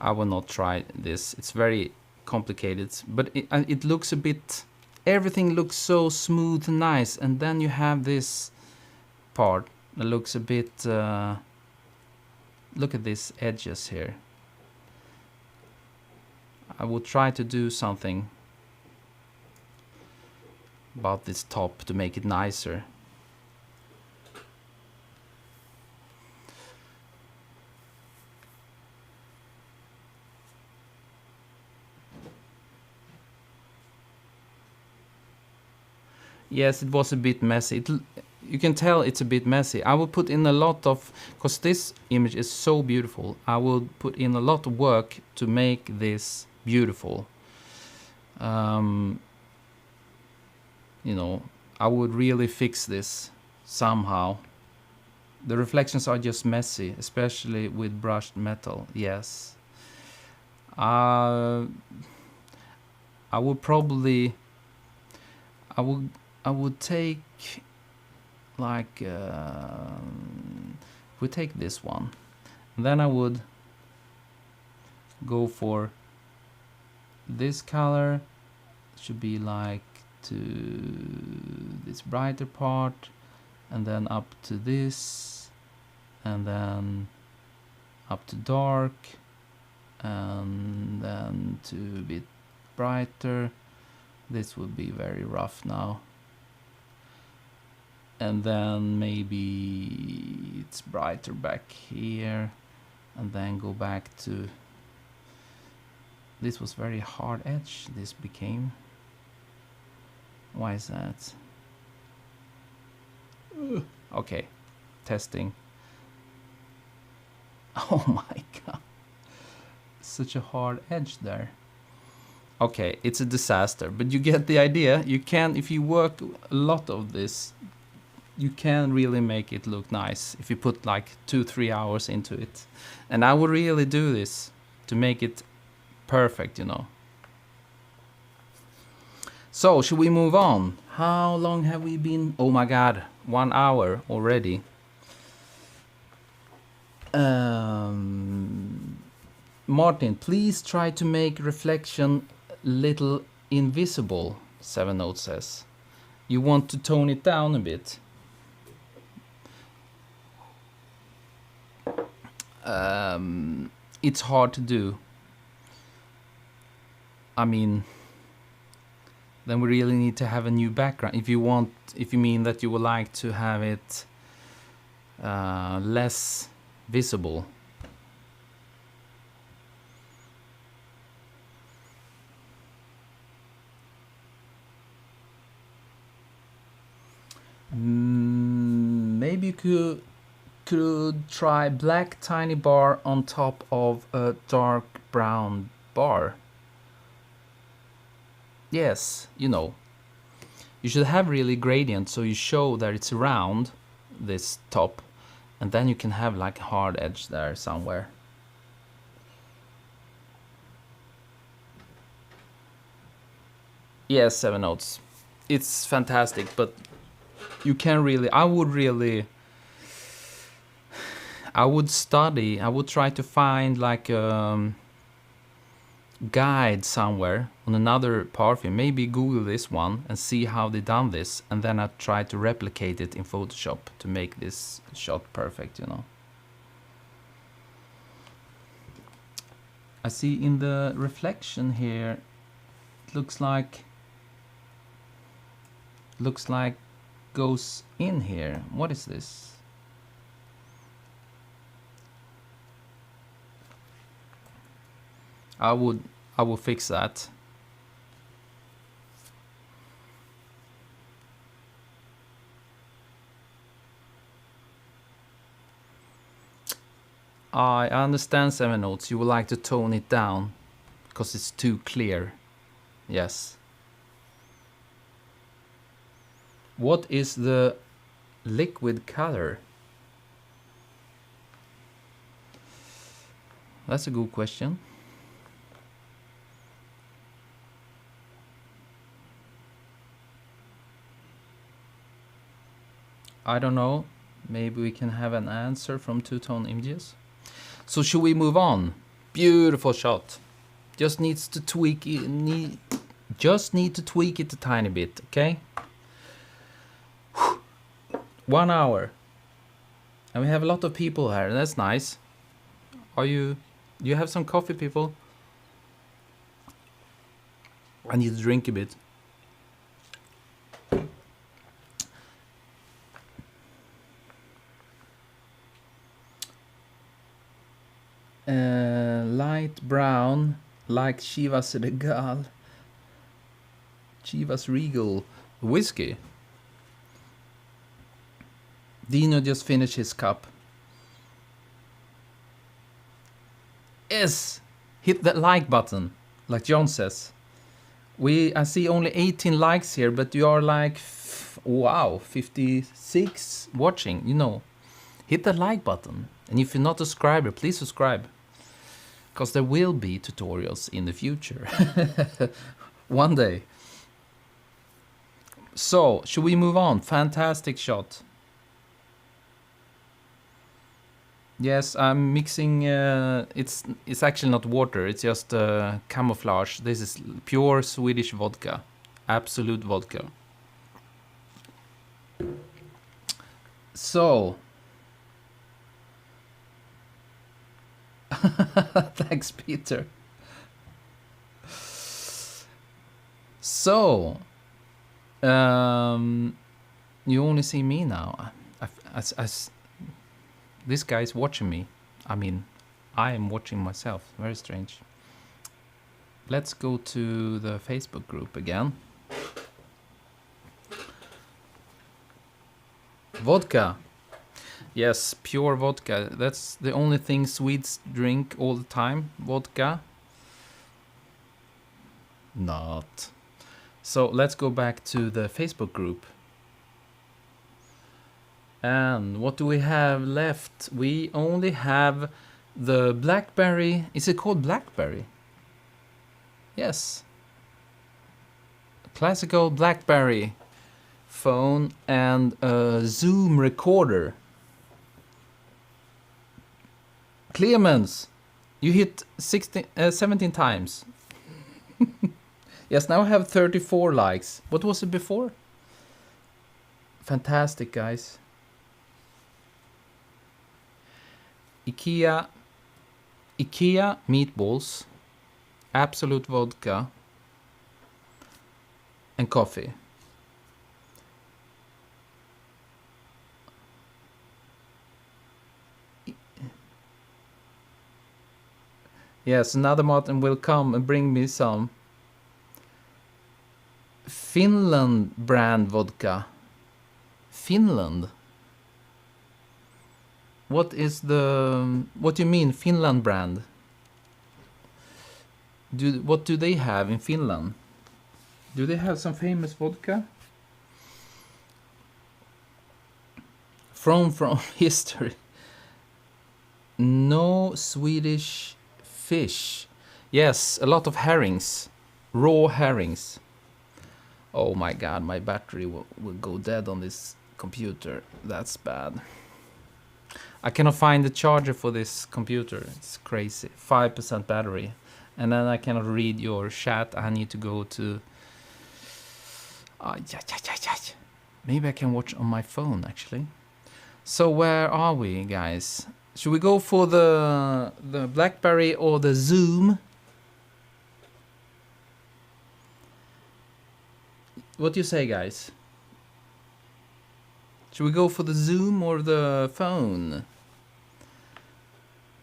I will not try this. It's very complicated, but it looks a bit, everything looks so smooth and nice, and then you have this part that looks a bit, look at these edges here. I will try to do something about this top to make it nicer. Yes, it was a bit messy. You can tell it's a bit messy. I will put in a lot of, because this image is so beautiful, I will put in a lot of work to make this beautiful. You know, I would really fix this somehow. The reflections are just messy, especially with brushed metal. Yes. I would probably, I would take like we take this one, and then I would go for this color. It should be like to this brighter part, and then up to this, and then up to dark, and then to a bit brighter. This would be very rough now. And then maybe it's brighter back here, and then go back to, this was very hard edge, this became. Why is that? Okay, testing. Oh my god, such a hard edge there. Okay, it's a disaster, but you get the idea. You can, if you work a lot of this, you can really make it look nice if you put like 2-3 hours into it. And I would really do this to make it perfect, you know. So, should we move on? How long have we been? Oh my god, 1 hour already. Martin, please try to make reflection little invisible, 7 Note says. You want to tone it down a bit. It's hard to do. I mean, then we really need to have a new background. If you mean that you would like to have it less visible. Maybe you could try black tiny bar on top of a dark brown bar. Yes, you know. You should have really gradient so you show that it's round, this top, and then you can have like a hard edge there somewhere. Yes, 7 Notes. It's fantastic, but you can really, I would study, I would try to find like a guide somewhere on another perfume, maybe Google this one and see how they done this, and then I try to replicate it in Photoshop to make this shot perfect, you know. I see in the reflection here, it looks like goes in here. What is this? I will fix that. I understand 7 Notes. You would like to tone it down because it's too clear. Yes. What is the liquid color? That's a good question. I don't know. Maybe we can have an answer from two-tone images. So should we move on? Beautiful shot. Just needs to tweak it. Just need to tweak it a tiny bit, okay? 1 hour. And we have a lot of people here. That's nice. Do you have some coffee, people? I need to drink a bit. Light brown, like Chivas Regal. Chivas Regal whiskey. Dino just finished his cup. Yes! Hit that like button, like John says. I see only 18 likes here, but you are like, wow, 56 watching, you know. Hit the like button. And if you're not a subscriber, please subscribe. Because there will be tutorials in the future. One day. So, should we move on? Fantastic shot. Yes, I'm mixing, it's actually not water, it's just camouflage. This is pure Swedish vodka. Absolute vodka. So. Thanks, Peter. So. You only see me now. This guy's watching me. I mean, I am watching myself. Very strange. Let's go to the Facebook group again. Vodka. Yes, pure vodka. That's the only thing Swedes drink all the time. Vodka. Not. So let's go back to the Facebook group. And what do we have left? We only have the Blackberry. Is it called Blackberry? Yes. Classical Blackberry phone and a Zoom recorder. Clemens, you hit 17 times. Yes, now I have 34 likes. What was it before? Fantastic, guys. IKEA meatballs, Absolute vodka, and coffee. Yes, another Martin will come and bring me some Finland brand vodka. Finland. What do you mean Finland brand? What do they have in Finland? Do they have some famous vodka? From history. No Swedish fish. Yes, a lot of herrings. Raw herrings. Oh my god, my battery will go dead on this computer. That's bad. I cannot find the charger for this computer. It's crazy. 5% battery. And then I cannot read your chat. I need to go to... Maybe I can watch on my phone, actually. So where are we, guys? Should we go for the Blackberry or the Zoom? What do you say, guys? Should we go for the Zoom or the phone?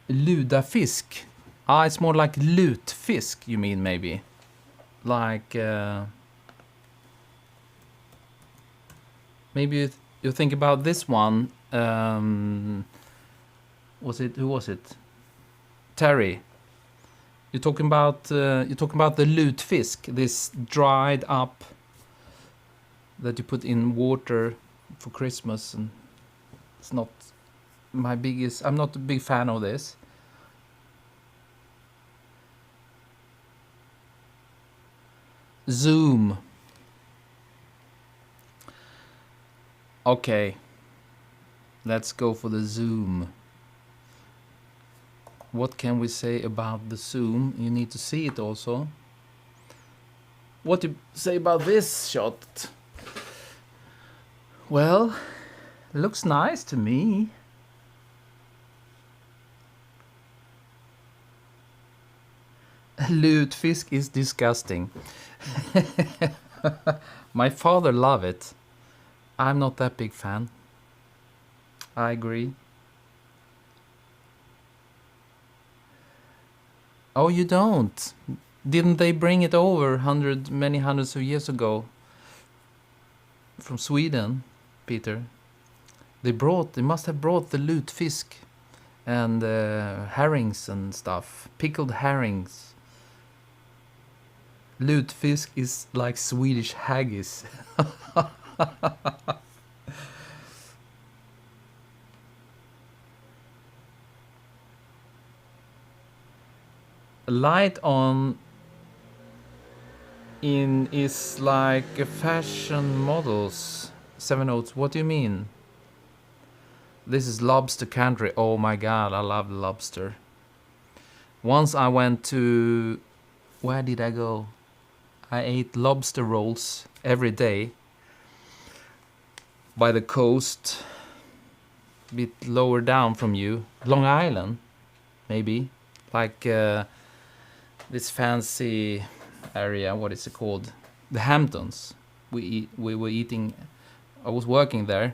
Ludafisk. It's more like lutfisk, you mean, maybe? Like... maybe you think about this one. Who was it? Terry. You're talking about the lutfisk, this dried up that you put in water for Christmas, and it's not my biggest. I'm not a big fan of this. Zoom. Okay. Let's go for the Zoom. What can we say about the Zoom? You need to see it also. What do you say about this shot? Well, looks nice to me. Lutfisk is disgusting. My father loves it. I'm not that big fan. I agree. Oh, you don't? Didn't they bring it over many hundreds of years ago? From Sweden, Peter. They must have brought the lutefisk and herrings and stuff. Pickled herrings. Lutefisk is like Swedish haggis. Light on in is like a fashion models. 7 Oats, what do you mean? This is lobster country. Oh my god, I love lobster. Once I went to... Where did I go? I ate lobster rolls every day by the coast, a bit lower down from you. Long Island, maybe. Like this fancy area, what is it called? The Hamptons. We were eating... I was working there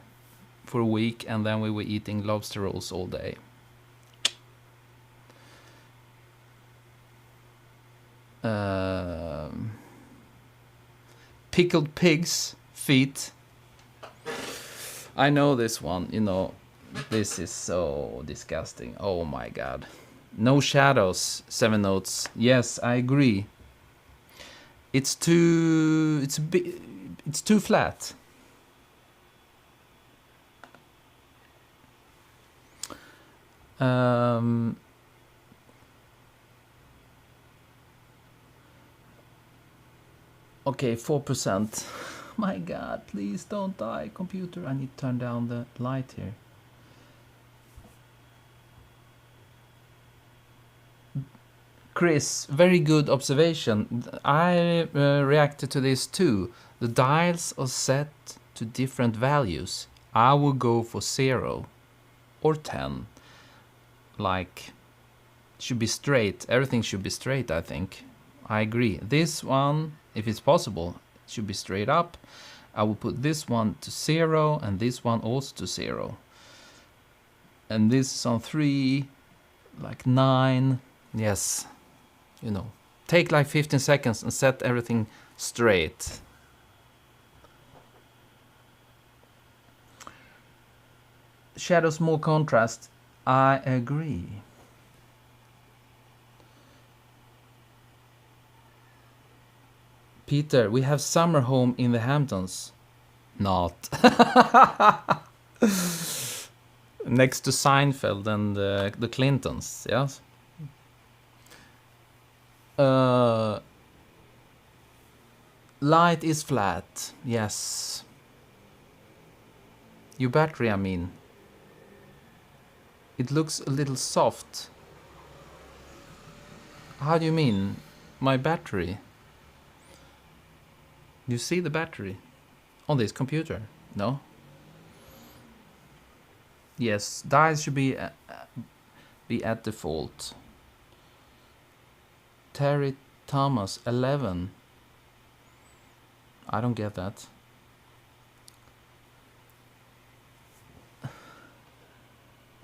for a week, and then we were eating lobster rolls all day. Pickled pig's feet. I know this one, you know. This is so disgusting. Oh my god. No shadows, 7 Notes. Yes, I agree. It's too flat. Okay, 4%. My god, please don't die, computer. I need to turn down the light here. Chris, very good observation. I reacted to this too. The dials are set to different values. I will go for 0 or 10. Like, should be straight. Everything should be straight, I think. I agree. This one, if it's possible, should be straight up. I will put this one to 0 and this one also to 0. And this is on 3, like 9. Yes, you know. Take like 15 seconds and set everything straight. Shadows more contrast. I agree. Peter, we have summer home in the Hamptons. Not. Next to Seinfeld and the Clintons, yes? Light is flat, yes. Your battery, I mean. It looks a little soft. How do you mean? My battery? You see the battery on this computer? No? Yes, dials should be at default. Terry Thomas, 11. I don't get that.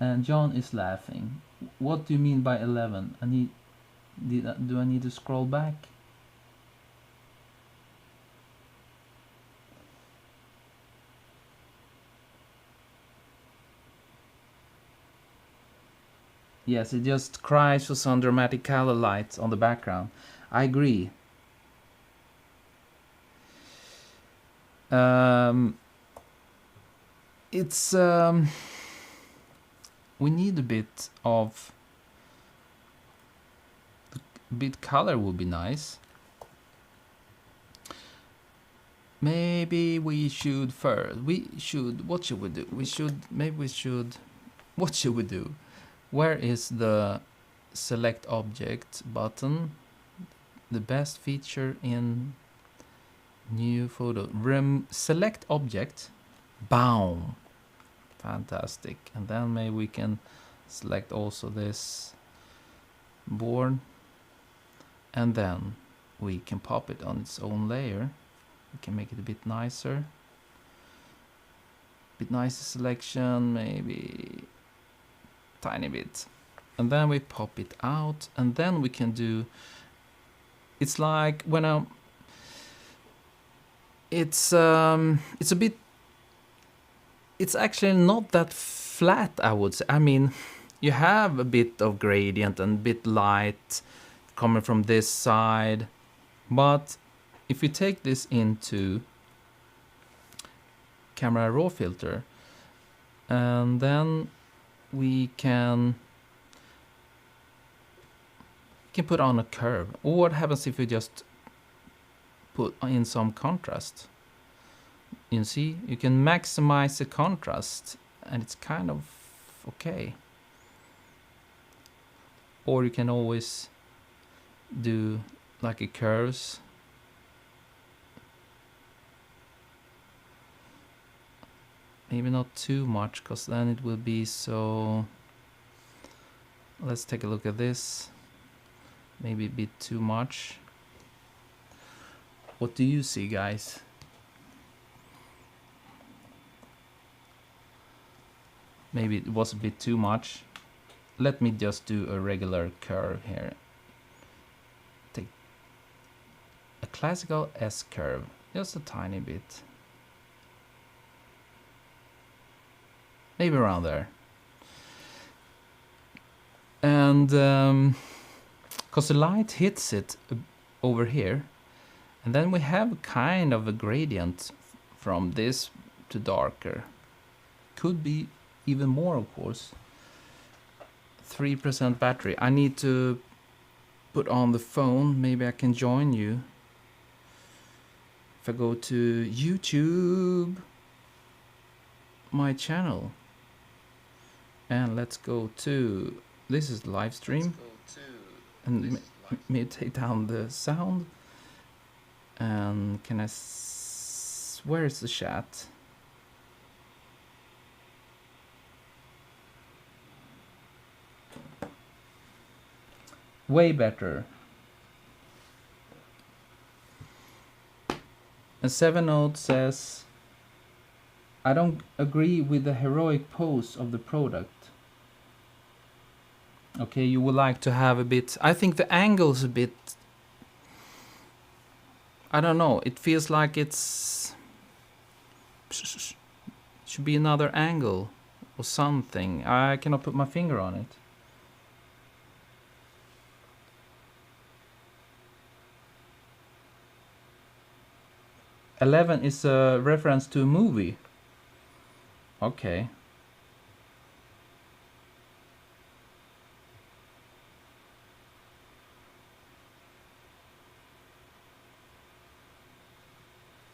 And John is laughing. What do you mean by 11? Do I need to scroll back? Yes, it just cries for some dramatic color lights on the background. I agree. It's we need a bit of color would be nice. Maybe we should first. What should we do? What should we do? Where is the select object button? The best feature in new photo. Select object. Boom. Fantastic. And then maybe we can select also this board. And then we can pop it on its own layer. We can make it a bit nicer. Bit nicer selection, maybe tiny bit. And then we pop it out, and then we can do, it's like when it's a bit it's actually not that flat, I would say. I mean, you have a bit of gradient and a bit light coming from this side, but if you take this into camera raw filter, and then we can put on a curve. Or what happens if we just put in some contrast? You see, you can maximize the contrast, and it's kind of okay. Or you can always do like a curves. Maybe not too much, because then it will be so... Let's take a look at this. Maybe a bit too much. What do you see, guys? Maybe it was a bit too much. Let me just do a regular curve here. Take a classical S curve, just a tiny bit. Maybe around there. And because the light hits it over here, and then we have kind of a gradient from this to darker. Could be even more, of course. 3% battery. I need to put on the phone. Maybe I can join you. If I go to YouTube, my channel, and let's go to, this is live stream, and may take down the sound. And can I where is the chat? Way better. And 7 Note says, I don't agree with the heroic pose of the product. Okay, you would like to have a bit... I think the angle's a bit... I don't know, it feels like it's... should be another angle or something. I cannot put my finger on it. "11 is a reference to a movie." Okay.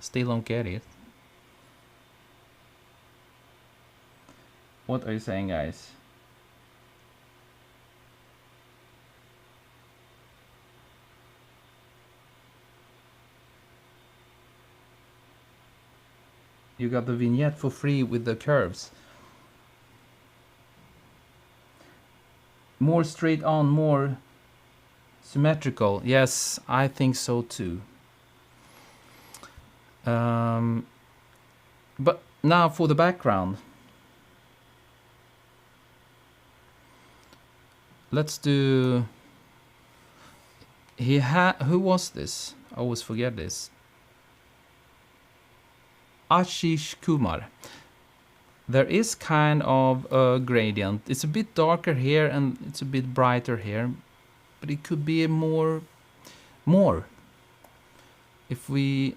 Still don't get it. What are you saying, guys? You got the vignette for free with the curves. More straight on, more symmetrical. Yes, I think so too. But now for the background. Let's do... Who was this? I always forget this. Ashish Kumar. There is kind of a gradient. It's a bit darker here and it's a bit brighter here, but it could be more. If we...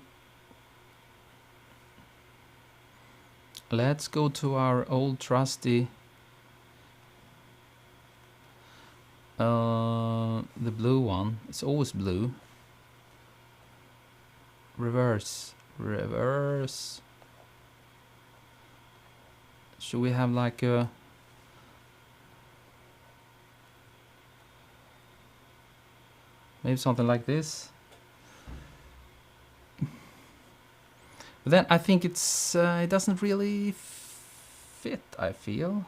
Let's go to our old trusty the blue one. It's always blue. Reverse. Should we have like a... maybe something like this? But then I think it's it doesn't really fit, I feel.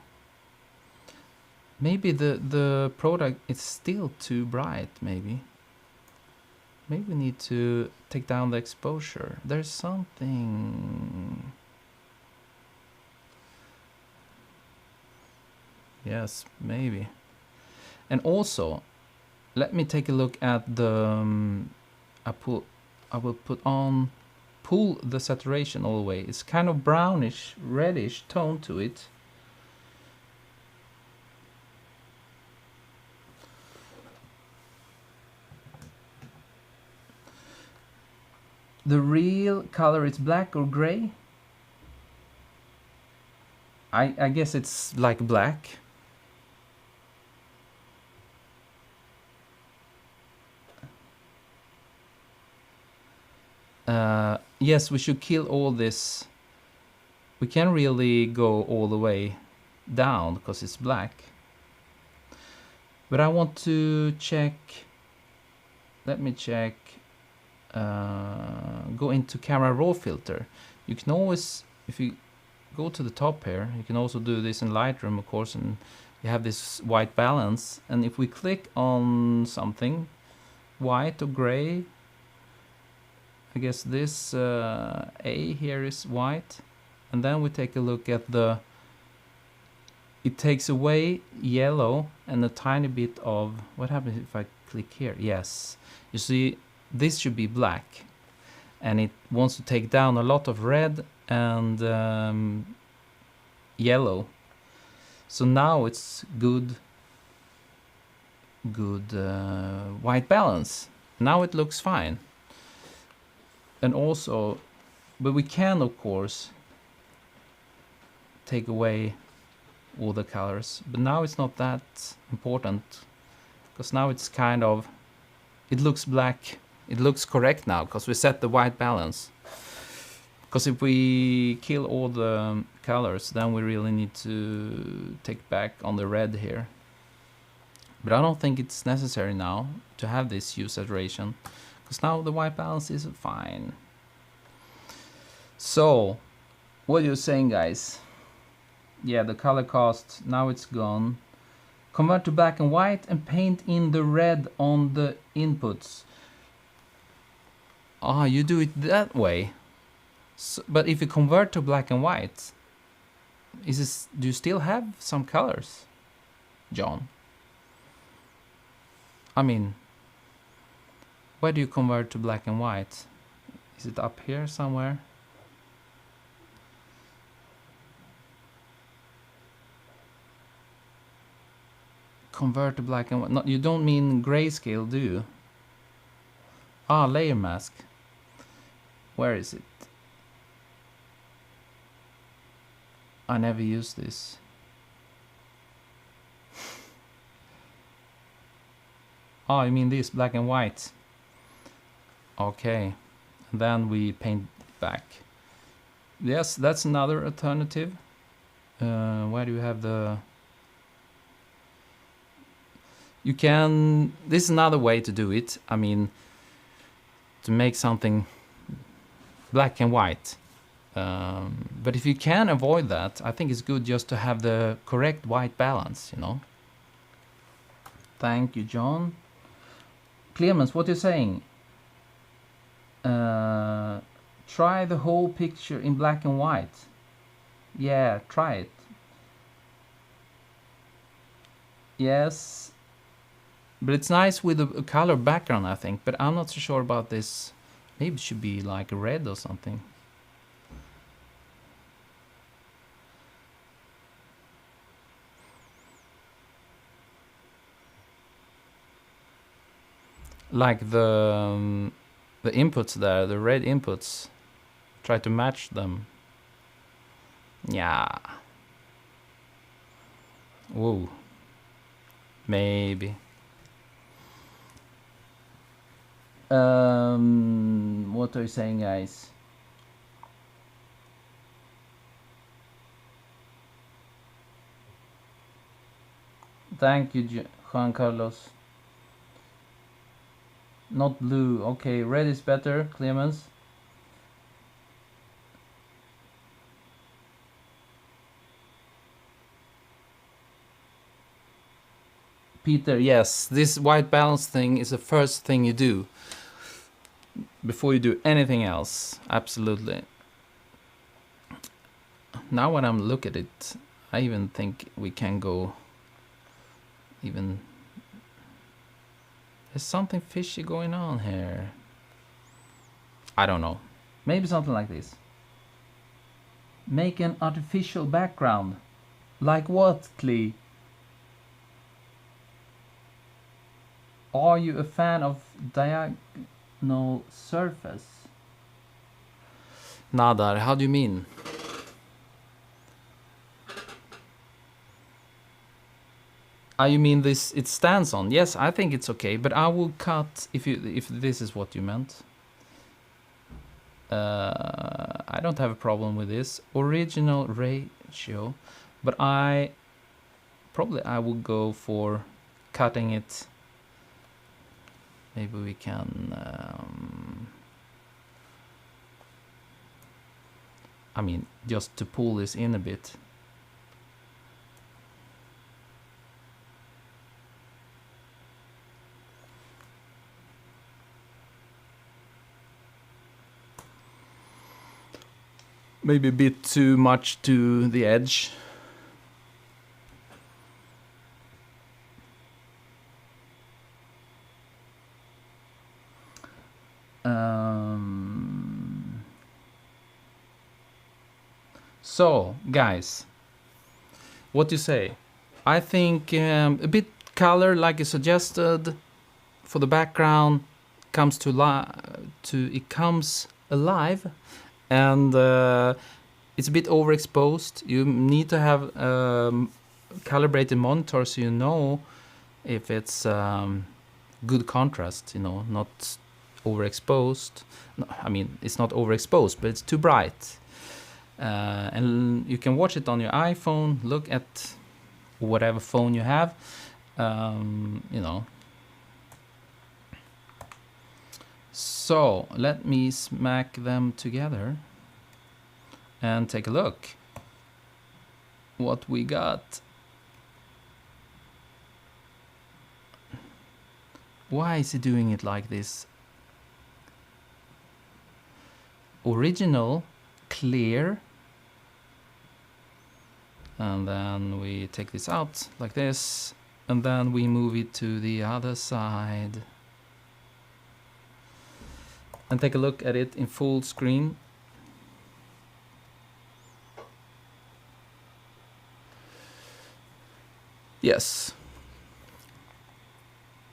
Maybe the product is still too bright, maybe. Maybe we need to take down the exposure. There's something... Yes, maybe. And also, let me take a look at the... I will put on pull the saturation all the way. It's kind of brownish, reddish tone to it. The real color is black or gray? I guess it's like black. Yes, we should kill all this. We can't really go all the way down because it's black. But I want to check. Let me check. Go into camera raw filter. You can always, if you go to the top here, you can also do this in Lightroom, of course, and you have this white balance. And if we click on something, white or gray, I guess this A here is white, and then we take a look at the, it takes away yellow and a tiny bit of, what happens if I click here? Yes, you see this should be black, and it wants to take down a lot of red and yellow. So now it's good white balance. Now it looks fine. And also, but we can of course take away all the colors, but now it's not that important, because now it's kind of, it looks black. It looks correct now because we set the white balance. Because if we kill all the colors, then we really need to take back on the red here. But I don't think it's necessary now to have this hue saturation, because now the white balance is fine. So, what are you saying, guys? Yeah, the color cast, now it's gone. Convert to black and white and paint in the red on the inputs. Ah, you do it that way. So, but if you convert to black and white, do you still have some colors, John? I mean, where do you convert to black and white? Is it up here somewhere? Convert to black and white. No, you don't mean grayscale, do you? Ah, layer mask. Where is it? I never use this. Oh, you mean this, black and white? Okay. And then we paint it back. Yes, that's another alternative. Where do you have the... You can... This is another way to do it. I mean, to make something black and white. But if you can avoid that, I think it's good just to have the correct white balance, you know. Thank you, John. Clemens, what are you saying? Try the whole picture in black and white. Yeah, try it. Yes. But it's nice with a color background, I think. But I'm not so sure about this. Maybe it should be like red or something. Like the inputs there, the red inputs. Try to match them. Yeah. Whoa. Maybe. What are you saying, guys? Thank you, Juan Carlos. Not blue. Okay, red is better, Clemens. Peter, yes, this white balance thing is the first thing you do before you do anything else. Absolutely. Now when I'm look at it, I even think we can go even... There's something fishy going on here. I don't know. Maybe something like this. Make an artificial background. Like what, Klee? Are you a fan of diagonal surface? Nadar, how do you mean? You mean this? It stands on? Yes, I think it's okay, but I will cut if this is what you meant. I don't have a problem with this original ratio, but I will go for cutting it. Maybe we can. I mean, just to pull this in a bit. Maybe a bit too much to the edge. So, guys, what do you say? I think a bit color, like you suggested, for the background comes it comes alive, and it's a bit overexposed. You need to have calibrated monitor so you know if it's good contrast, you know, not overexposed. No, I mean, it's not overexposed, but it's too bright. And you can watch it on your iPhone, look at whatever phone you have, you know. So let me smack them together and take a look what we got. Why is he doing it like this? Original, clear. And then we take this out like this, and then we move it to the other side. And take a look at it in full screen. Yes.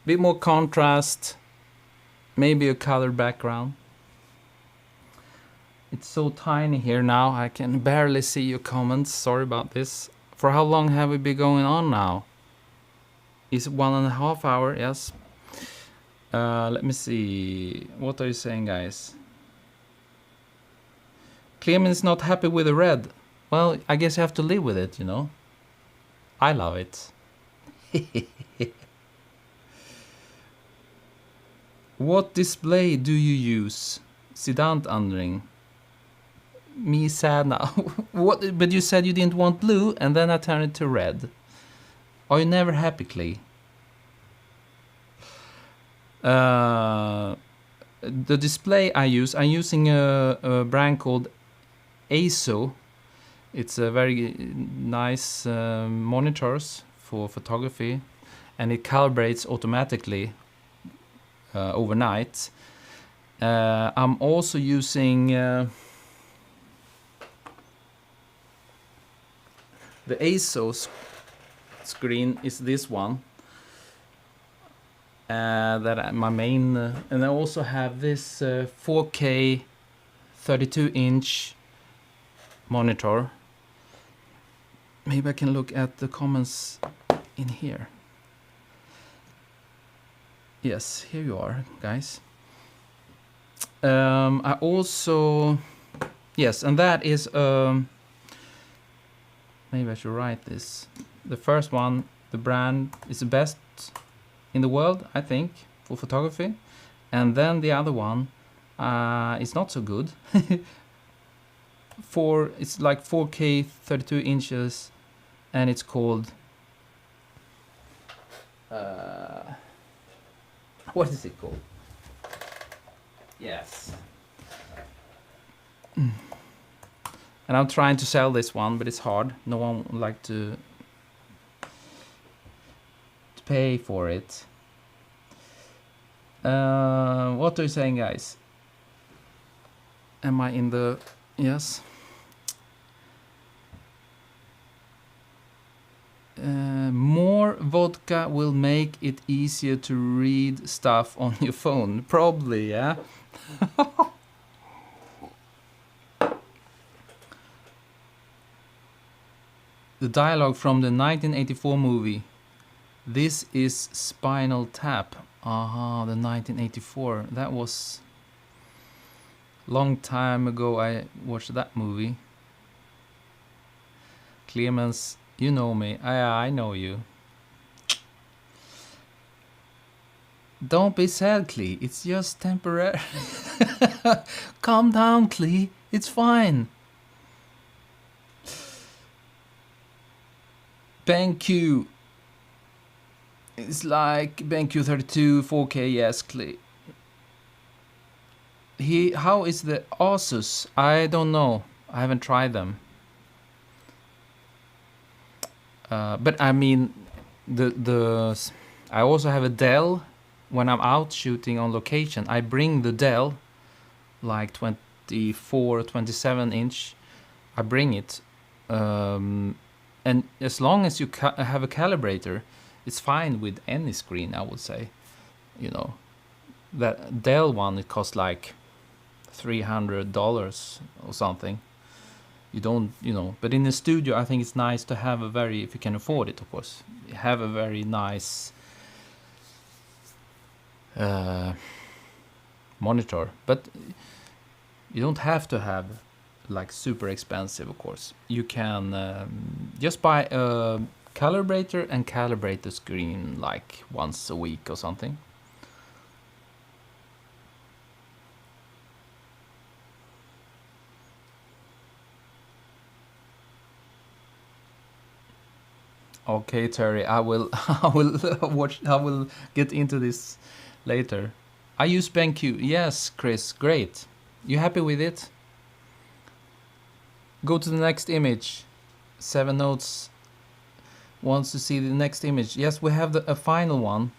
Bit more contrast, maybe a color background. It's so tiny here now, I can barely see your comments. Sorry about this. For how long have we been going on now? Is it 1.5 hours? Yes. Let me see. What are you saying, guys? Clement is not happy with the red. Well, I guess you have to live with it, you know. I love it. What display do you use? Sidant undring. Me sad now. What? But you said you didn't want blue, and then I turned it to red. Are you never happy, Clay? The display I'm using a brand called ASO. It's a very nice monitors for photography, and it calibrates automatically overnight. I'm also using the ASO screen is this one. That my main, and I also have this 4K 32-inch monitor. Maybe I can look at the comments in here. Yes, here you are, guys. I also, yes, and that is maybe I should write this. The first one, the brand is the best in the world, I think, for photography. And then the other one is not so good. It's like 4K 32 inches, and it's called what is it called? Yes. And I'm trying to sell this one, but it's hard. No one would like to pay for it. What are you saying, guys? Am I in the... Yes. More vodka will make it easier to read stuff on your phone. Probably, yeah. The dialogue from the 1984 movie. This is Spinal Tap. Aha, the 1984. That was long time ago I watched that movie. Clemens, you know me. I know you. Don't be sad, Clee. It's just temporary. Calm down, Clee. It's fine. BenQ. It's like BenQ 32 4K, yes, Clee. How is the Asus? I don't know. I haven't tried them. But I mean, I also have a Dell. When I'm out shooting on location, I bring the Dell, like 24, 27 inch. I bring it, and as long as you have a calibrator, it's fine with any screen. I would say, you know, that Dell one, it costs like $300 or something. You don't, you know, but in the studio, I think it's nice to have a very, if you can afford it, of course, have a very nice monitor. But you don't have to have like super expensive, of course. You can just buy a calibrator and calibrate the screen like once a week or something. Okay, Terry, I will watch. I will get into this later. I use BenQ. Yes, Chris, great. You happy with it? Go to the next image. 7 Notes wants to see the next image. Yes, we have a final one.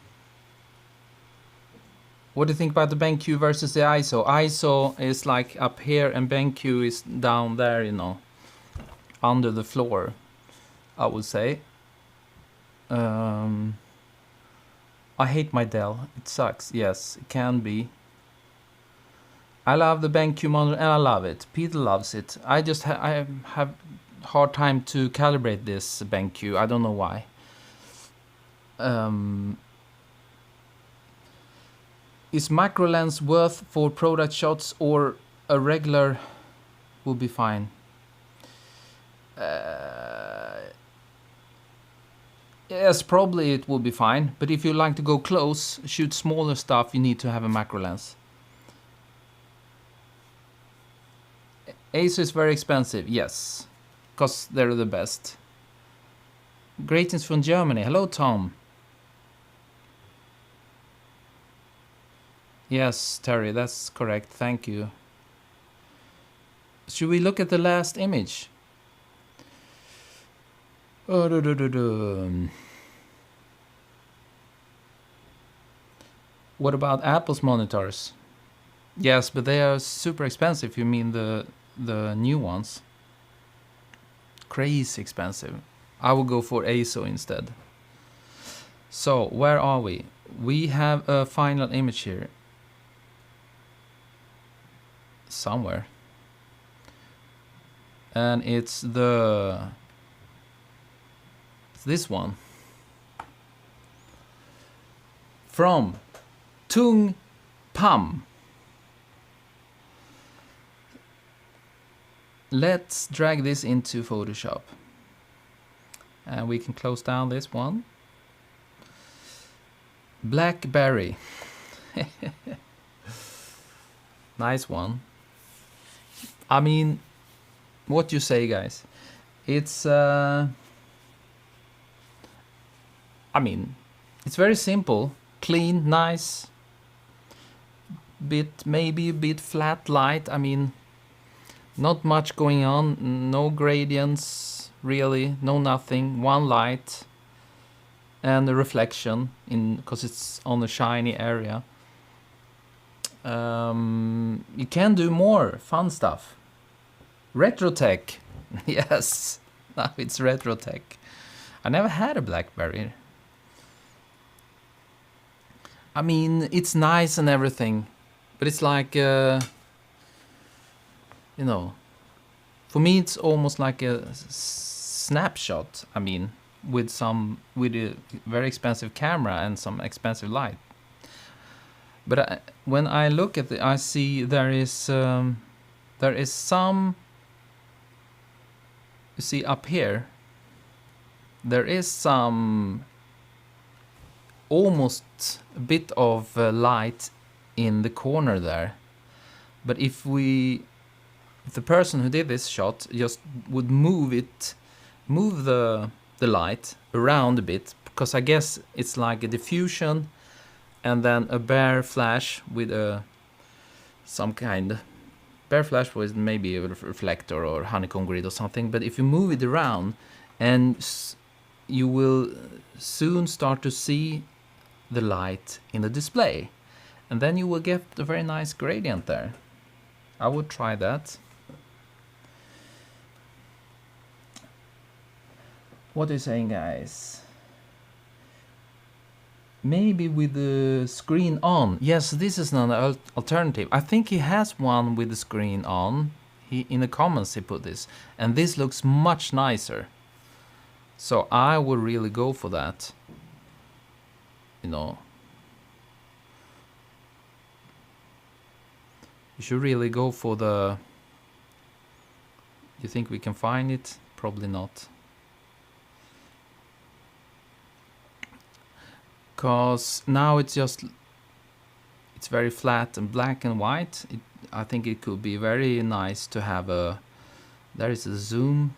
What do you think about the BenQ versus the ISO? ISO is like up here and BenQ is down there, you know, under the floor, I would say. I hate my Dell. It sucks. Yes, it can be. I love the BenQ monitor and I love it. Peter loves it. I just I have hard time to calibrate this BenQ. I don't know why. Is macro lens worth for product shots, or a regular will be fine? Yes, probably it will be fine. But if you like to go close, shoot smaller stuff, you need to have a macro lens. ASO is very expensive, yes, because they're the best. Greetings from Germany. Hello, Tom. Yes, Terry, that's correct. Thank you. Should we look at the last image? What about Apple's monitors? Yes, but they are super expensive. You mean the new ones? Crazy expensive. I will go for ASO instead. So, where are we? We have a final image here. Somewhere. And it's this one. From Tung Pam. Let's drag this into Photoshop. And we can close down this one. Blackberry. Nice one. I mean, what you say, guys? It's I mean, it's very simple, clean, nice. Maybe a bit flat light. I mean, not much going on, no gradients really, no nothing. One light and a reflection in because it's on a shiny area. You can do more fun stuff. Retro tech. Yes, now it's retro tech. I never had a Blackberry. I mean, it's nice and everything, but it's like, you know, for me it's almost like a snapshot. I mean, with a very expensive camera and some expensive light. But when I look at it, I see there is some. You see up here, there is some almost a bit of light in the corner there. But if the person who did this shot just would move the light around a bit, because I guess it's like a diffusion and then a bare flash with some kind. Bare flash was maybe a reflector or honeycomb grid or something, but if you move it around, and you will soon start to see the light in the display, and then you will get a very nice gradient there. I would try that. What are you saying, guys? Maybe with the screen on. Yes, this is an alternative. I think he has one with the screen on. In the comments he put this. And this looks much nicer. So I would really go for that. You know. You should really go for the... You think we can find it? Probably not. Because now it's very flat and black and white. I think it could be very nice to have a... There is a zoom.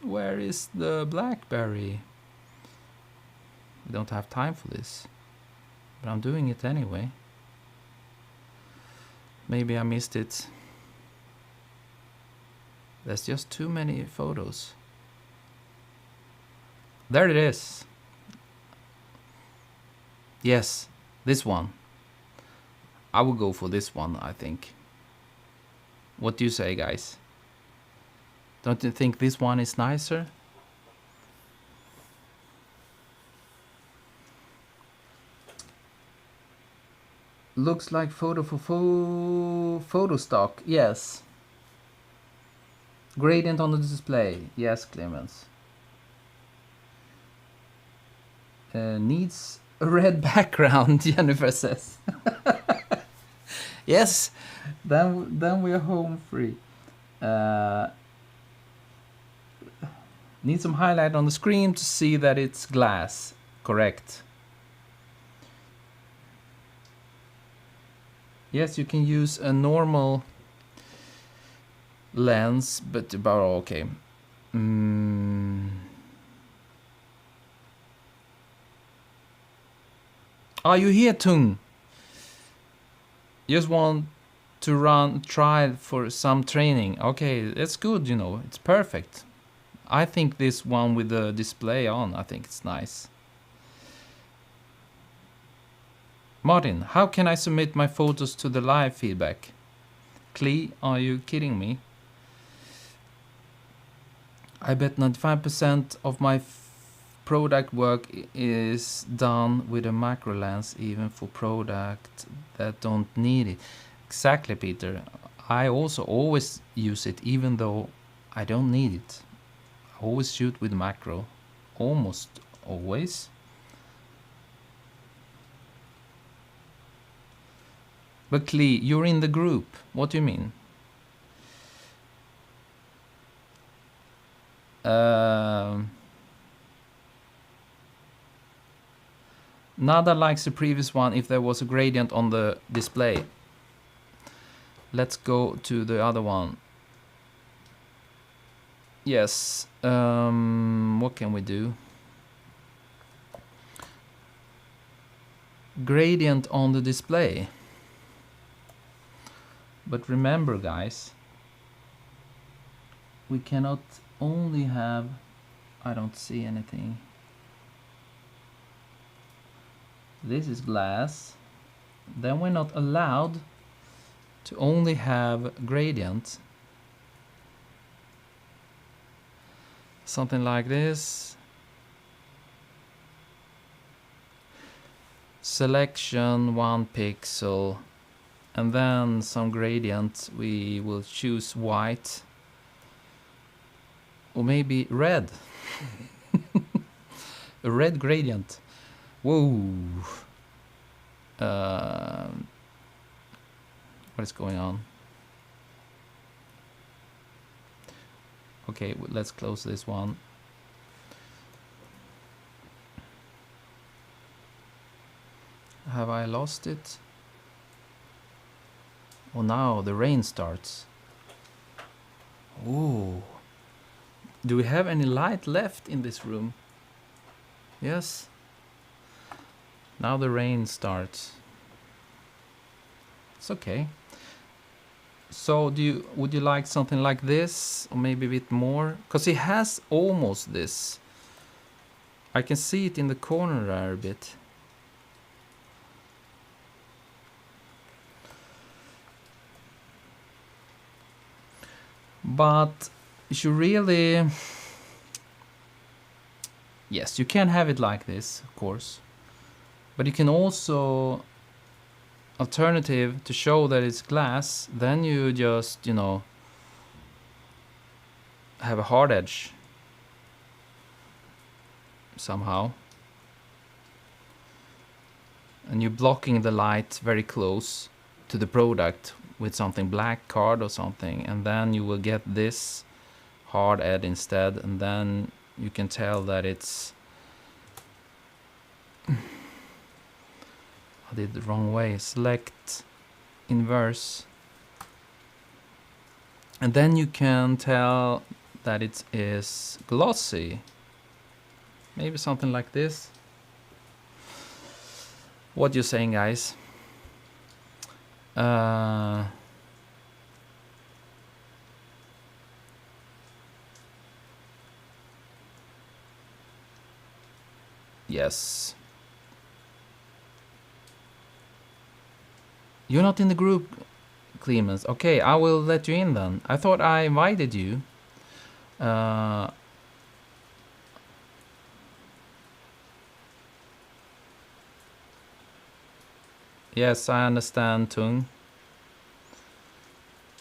Where is the Blackberry? We don't have time for this. But I'm doing it anyway. Maybe I missed it. There's just too many photos. There it is. Yes, this one. I will go for this one, I think. What do you say, guys? Don't you think this one is nicer? Looks like photo for photo stock. Yes. Gradient on the display. Yes, Clemens. Needs a red background, Jennifer says. Yes, then we're home free. Need some highlight on the screen to see that it's glass. Correct. Yes, you can use a normal lens, but about okay. Are you here, Tung? Just want to try for some training. Okay, that's good, you know, it's perfect. I think this one with the display on, I think it's nice. Martin, how can I submit my photos to the live feedback? Clee, are you kidding me? I bet 95% of my product work is done with a macro lens, even for products that don't need it. Exactly, Peter. I also always use it, even though I don't need it. I always shoot with macro, almost always. But Clee, you're in the group. What do you mean? Nada likes the previous one if there was a gradient on the display. Let's go to the other one. Yes. What can we do? Gradient on the display. But remember, guys, we cannot only have... I don't see anything. This is glass. Then we're not allowed to only have gradient. Something like this. Selection 1 pixel. And then some gradient. We will choose white. Or maybe red. A red gradient. Whoa. What is going on? Okay, let's close this one. Have I lost it? Oh, now the rain starts. Oh. Do we have any light left in this room? Yes. Now the rain starts. It's okay. So would you like something like this, or maybe a bit more? Because it has almost this. I can see it in the corner there a bit. But you really... Yes, you can have it like this, of course. But you can also... Alternative to show that it's glass, then you just, you know, have a hard edge. Somehow. And you're blocking the light very close to the product with something black card or something, and then you will get this hard edge instead, and then you can tell that it's... I did the wrong way. Select inverse, and then you can tell that it is glossy. Maybe something like this. What you saying, guys? Yes. You're not in the group, Clemens. Okay, I will let you in then. I thought I invited you. Yes, I understand, Tung.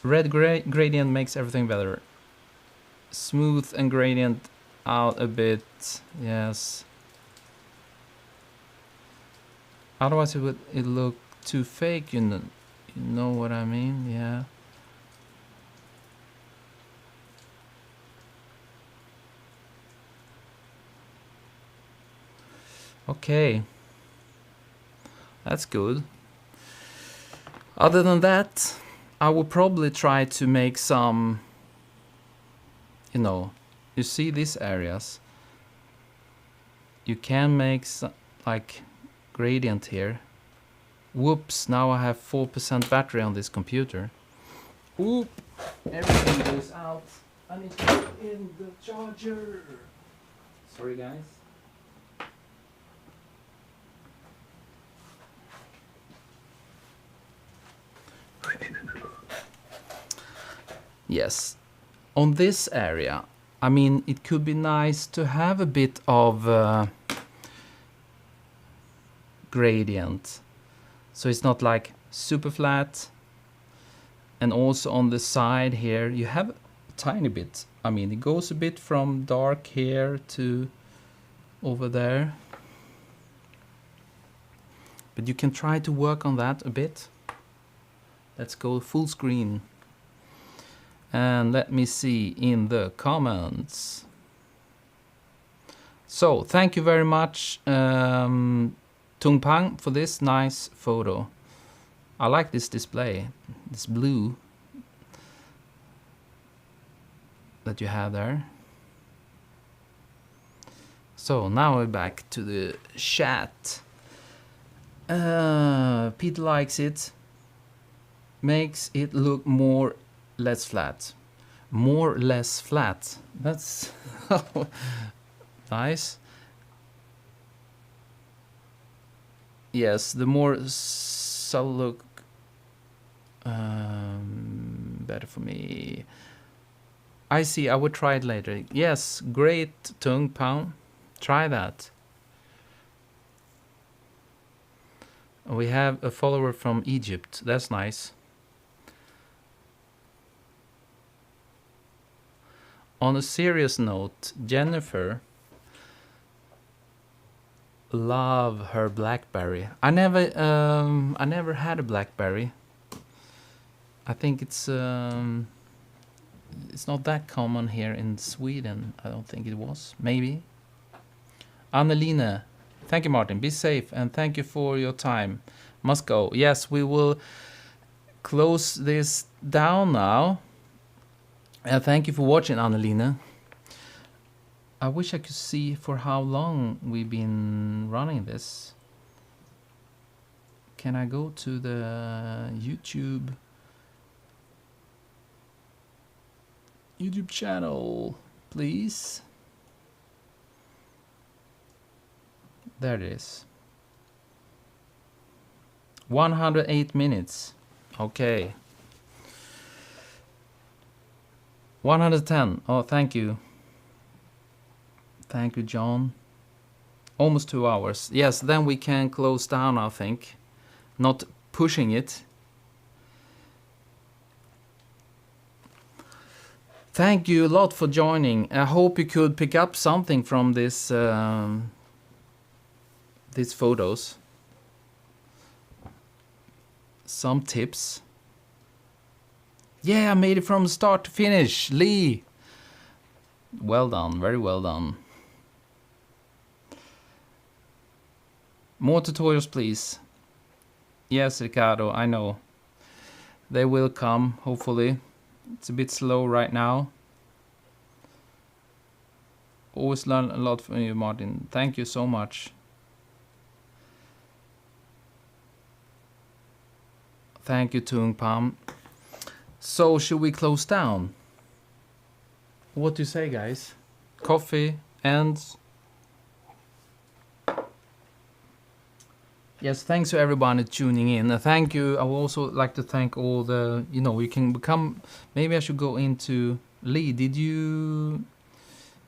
Red gradient makes everything better. Smooth and gradient out a bit. Yes. Otherwise it would look too fake, you know what I mean? Yeah. Okay. That's good. Other than that, I will probably try to make some, you know, you see these areas. You can make some, like, gradient here. Whoops, now I have 4% battery on this computer. Oop, everything goes out. I need to put in the charger. Sorry, guys. Yes, on this area, I mean, it could be nice to have a bit of gradient. So it's not like super flat. And also on the side here, you have a tiny bit. I mean, it goes a bit from dark here to over there. But you can try to work on that a bit. Let's go full screen. And let me see in the comments. So, thank you very much, Tung Pang, for this nice photo. I like this display, this blue that you have there. So now we're back to the chat. Pete likes it. Makes it look more less flat. More less flat. That's nice. Yes, the more subtle look. Better for me. I see. I will try it later. Yes, great tongue pound. Try that. We have a follower from Egypt. That's nice. On a serious note, Jennifer love her Blackberry. I never had a Blackberry. I think it's not that common here in Sweden. I don't think it was. Maybe. Annelina, thank you, Martin. Be safe and thank you for your time. Must go. Yes, we will close this down now. Thank you for watching, Annelina. I wish I could see for how long we've been running this. Can I go to the YouTube channel, please? There it is. 108 minutes. Okay. 110. Oh, thank you. Thank you, John. Almost 2 hours. Yes, then we can close down, I think. Not pushing it. Thank you a lot for joining. I hope you could pick up something from this these photos. Some tips. Yeah, I made it from start to finish. Lee. Well done, very well done. More tutorials, please. Yes, Ricardo, I know. They will come, hopefully. It's a bit slow right now. Always learn a lot from you, Martin. Thank you so much. Thank you, Tung Pam. So, should we close down? What do you say, guys? Coffee and... Yes, thanks to everybody tuning in. Thank you. I would also like to thank all the... You know, you can become... Maybe I should go into... Lee, did you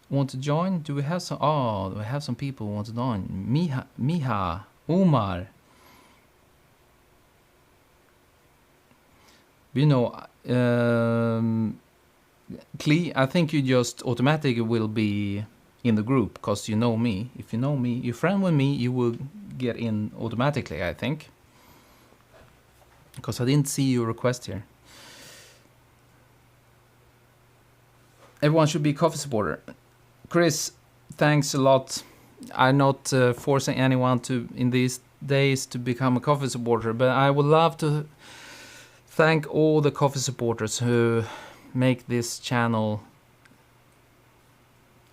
want to join? Do we have some... Oh, we have some people who want to join. Miha, Umar. You know... Klee, I think you just automatically will be in the group because you know me. If you know me, you're friend with me, you will get in automatically, I think. Because I didn't see your request here. Everyone should be a coffee supporter. Chris, thanks a lot. I'm not forcing anyone to in these days to become a coffee supporter, but I would love to thank all the coffee supporters who make this channel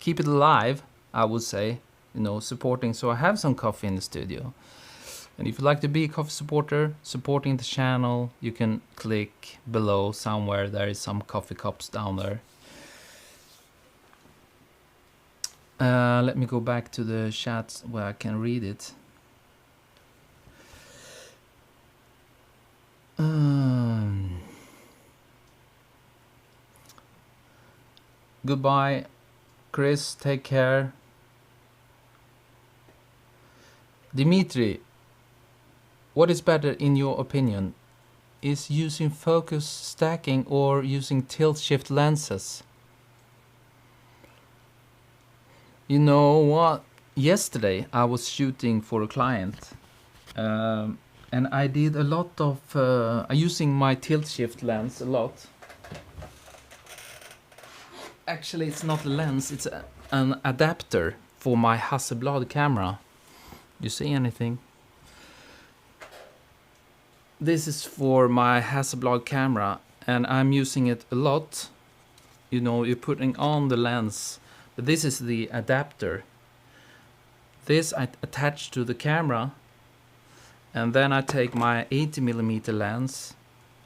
keep it alive, I would say, you know, supporting. So I have some coffee in the studio. And if you'd like to be a coffee supporter, supporting the channel, you can click below somewhere. There is some coffee cups down there. Let me go back to the chat where I can read it. Goodbye, Chris. Take care. Dimitri, what is better in your opinion? Is using focus stacking or using tilt shift lenses? You know what? Yesterday I was shooting for a client and I did a lot of using my tilt shift lens a lot. Actually, it's not a lens, it's an adapter for my Hasselblad camera. You see anything? This is for my Hasselblad camera and I'm using it a lot. You know, you're putting on the lens, but this is the adapter. This I attach to the camera and then I take my 80mm lens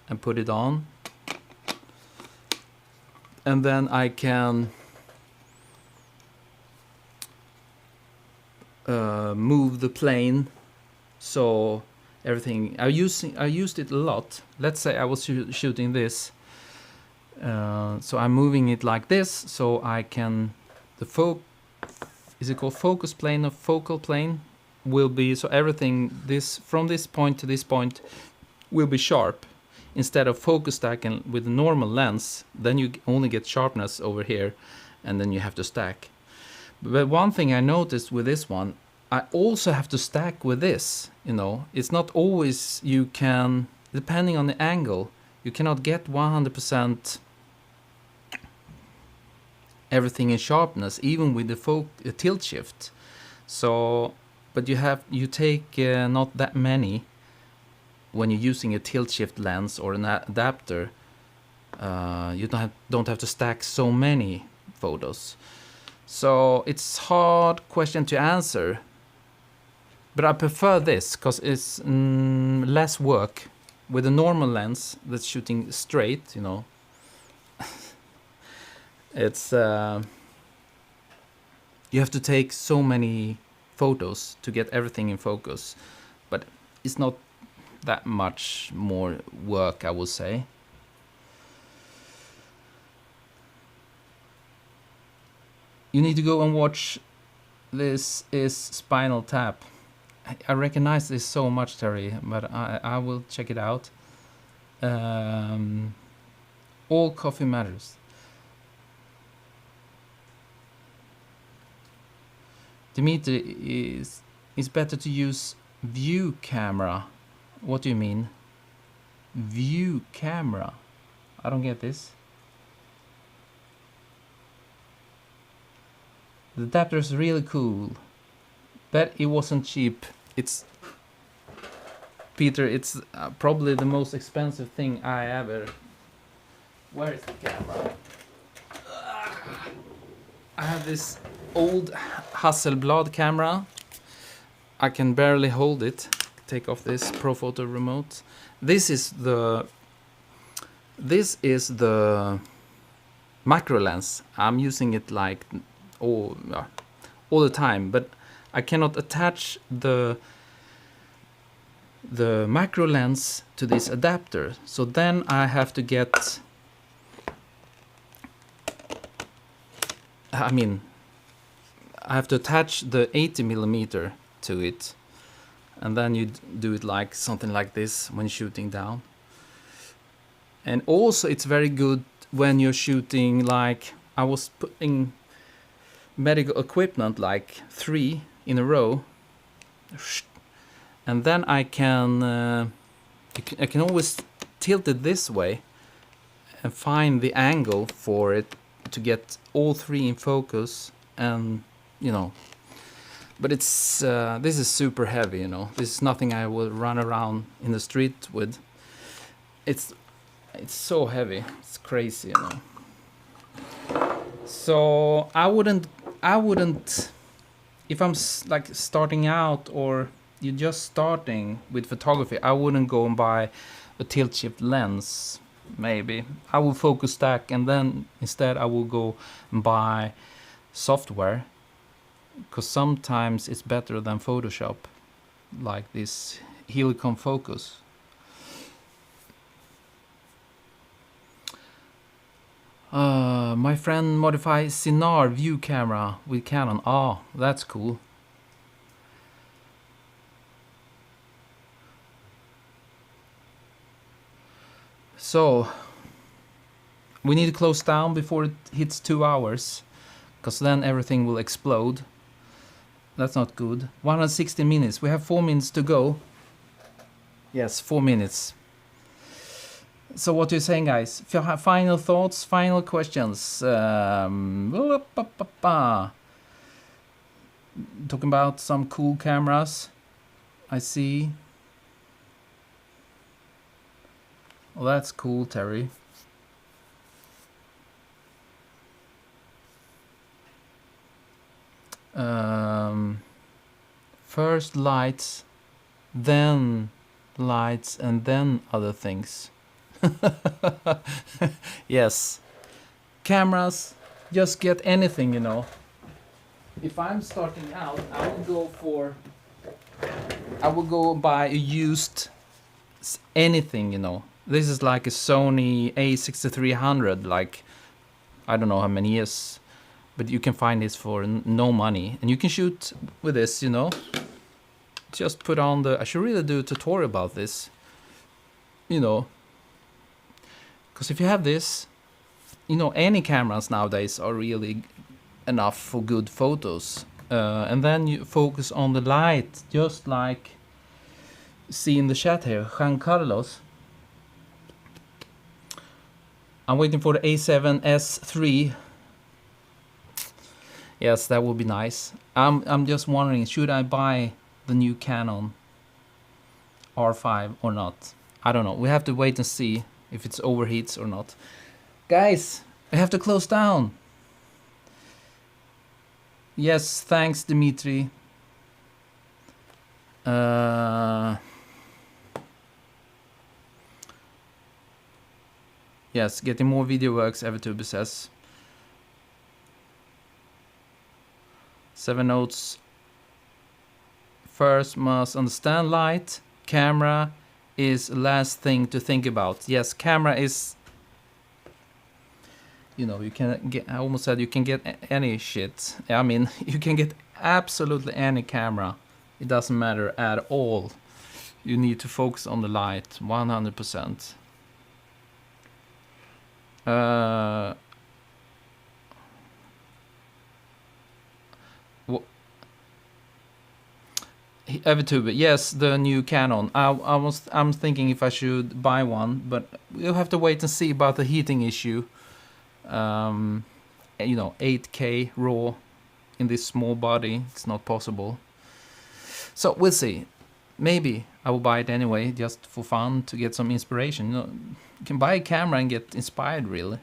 and put it on. And then I can move the plane so everything. I used it a lot. Let's say I was shooting this. So I'm moving it like this, so I can, is it called focus plane or focal plane? Will be, so everything this from this point to this point will be sharp. Instead of focus stacking with a normal lens, then you only get sharpness over here, and then you have to stack. But one thing I noticed with this one, I also have to stack with this, you know. It's not always you can, depending on the angle, you cannot get 100% everything in sharpness, even with the tilt shift. So, but you take not that many when you're using a tilt shift lens or an adapter. You don't have to stack so many photos. So it's hard question to answer, but I prefer this because it's less work. With a normal lens that's shooting straight, you know, it's you have to take so many photos to get everything in focus, but it's not that much more work, I would say. You need to go and watch. This is Spinal Tap. I recognize this so much, Terry, but I will check it out. All coffee matters. Dimitri, is better to use view camera. What do you mean? View camera? I don't get this. The adapter is really cool. Bet it wasn't cheap. It's Peter, it's probably the most expensive thing I ever. Where is the camera? I have this old Hasselblad camera. I can barely hold it. Take off this Profoto remote. This is the macro lens. I'm using it like all the time, but I cannot attach the macro lens to this adapter. So then I have to get, I have to attach the 80mm to it, and then you do it like something like this when shooting down. And also it's very good when you're shooting, like I was putting medical equipment like 3 in a row, and then I can always tilt it this way and find the angle for it to get all 3 in focus, and you know. But it's this is super heavy, you know. This is nothing I will run around in the street with. It's so heavy. It's crazy, you know. So I wouldn't. If I'm like starting out, or you're just starting with photography, I wouldn't go and buy a tilt shift lens. Maybe I will focus stack, and then instead I will go and buy software, because sometimes it's better than Photoshop, like this Helicon Focus. My friend modifies Sinar view camera with Canon. Oh, that's cool. So we need to close down before it hits 2 hours, because then everything will explode. That's not good. 160 minutes. We have 4 minutes to go. Yes, 4 minutes. So what are you saying, guys? Final thoughts, final questions. Talking about some cool cameras. I see. Well, that's cool, Terry. First lights, then lights, and then other things. Yes. Cameras, just get anything, you know. If I'm starting out, I will go for I will go buy a used anything, you know. This is like a Sony A6300, like I don't know how many years, but you can find this for no money, and you can shoot with this, you know. Just put on the. I should really do a tutorial about this, you know, because if you have this, you know, any cameras nowadays are really enough for good photos, and then you focus on the light, just like see in the chat here, Juan Carlos. I'm waiting for the A7S3. Yes, that would be nice. I'm just wondering, should I buy the new Canon R5 or not? I don't know. We have to wait and see if it overheats or not. Guys, I have to close down. Yes, thanks, Dimitri. Yes, getting more video works, Evertuber says. 7 notes. First must understand light. Camera is last thing to think about. Yes, camera is, you know, you can get, I almost said you can get any shit. I mean, you can get absolutely any camera. It doesn't matter at all. You need to focus on the light 100%. Evertuber, yes, the new Canon. I'm thinking if I should buy one, but we'll have to wait and see about the heating issue. You know, 8K RAW in this small body, it's not possible. So we'll see. Maybe I will buy it anyway, just for fun, to get some inspiration. You know, you can buy a camera and get inspired, really.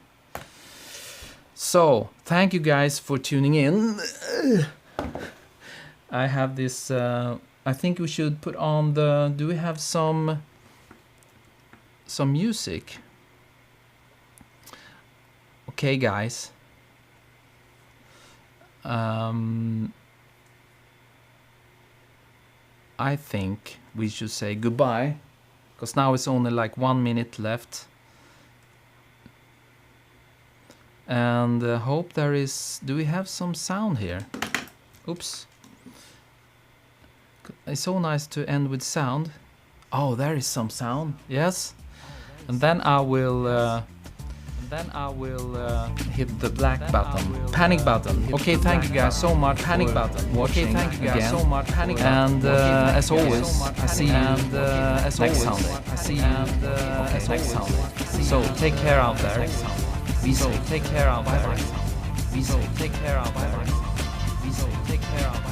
So thank you guys for tuning in. I have this. I think we should put on the. Do we have some music? Okay, guys. I think we should say goodbye, because now it's only like 1 minute left. And hope there is. Do we have some sound here? Oops. It's so nice to end with sound. Oh, there is some sound. Yes. And then I will. Hit the black button, panic button. Okay, thank you guys so much. Panic button. Okay, thank you guys so much. Panic. And as always, I see you next Sunday. I see you next Sunday. So take care out there. Be safe. Take care out there. Be safe. Take care out there. Be safe. Take care out there.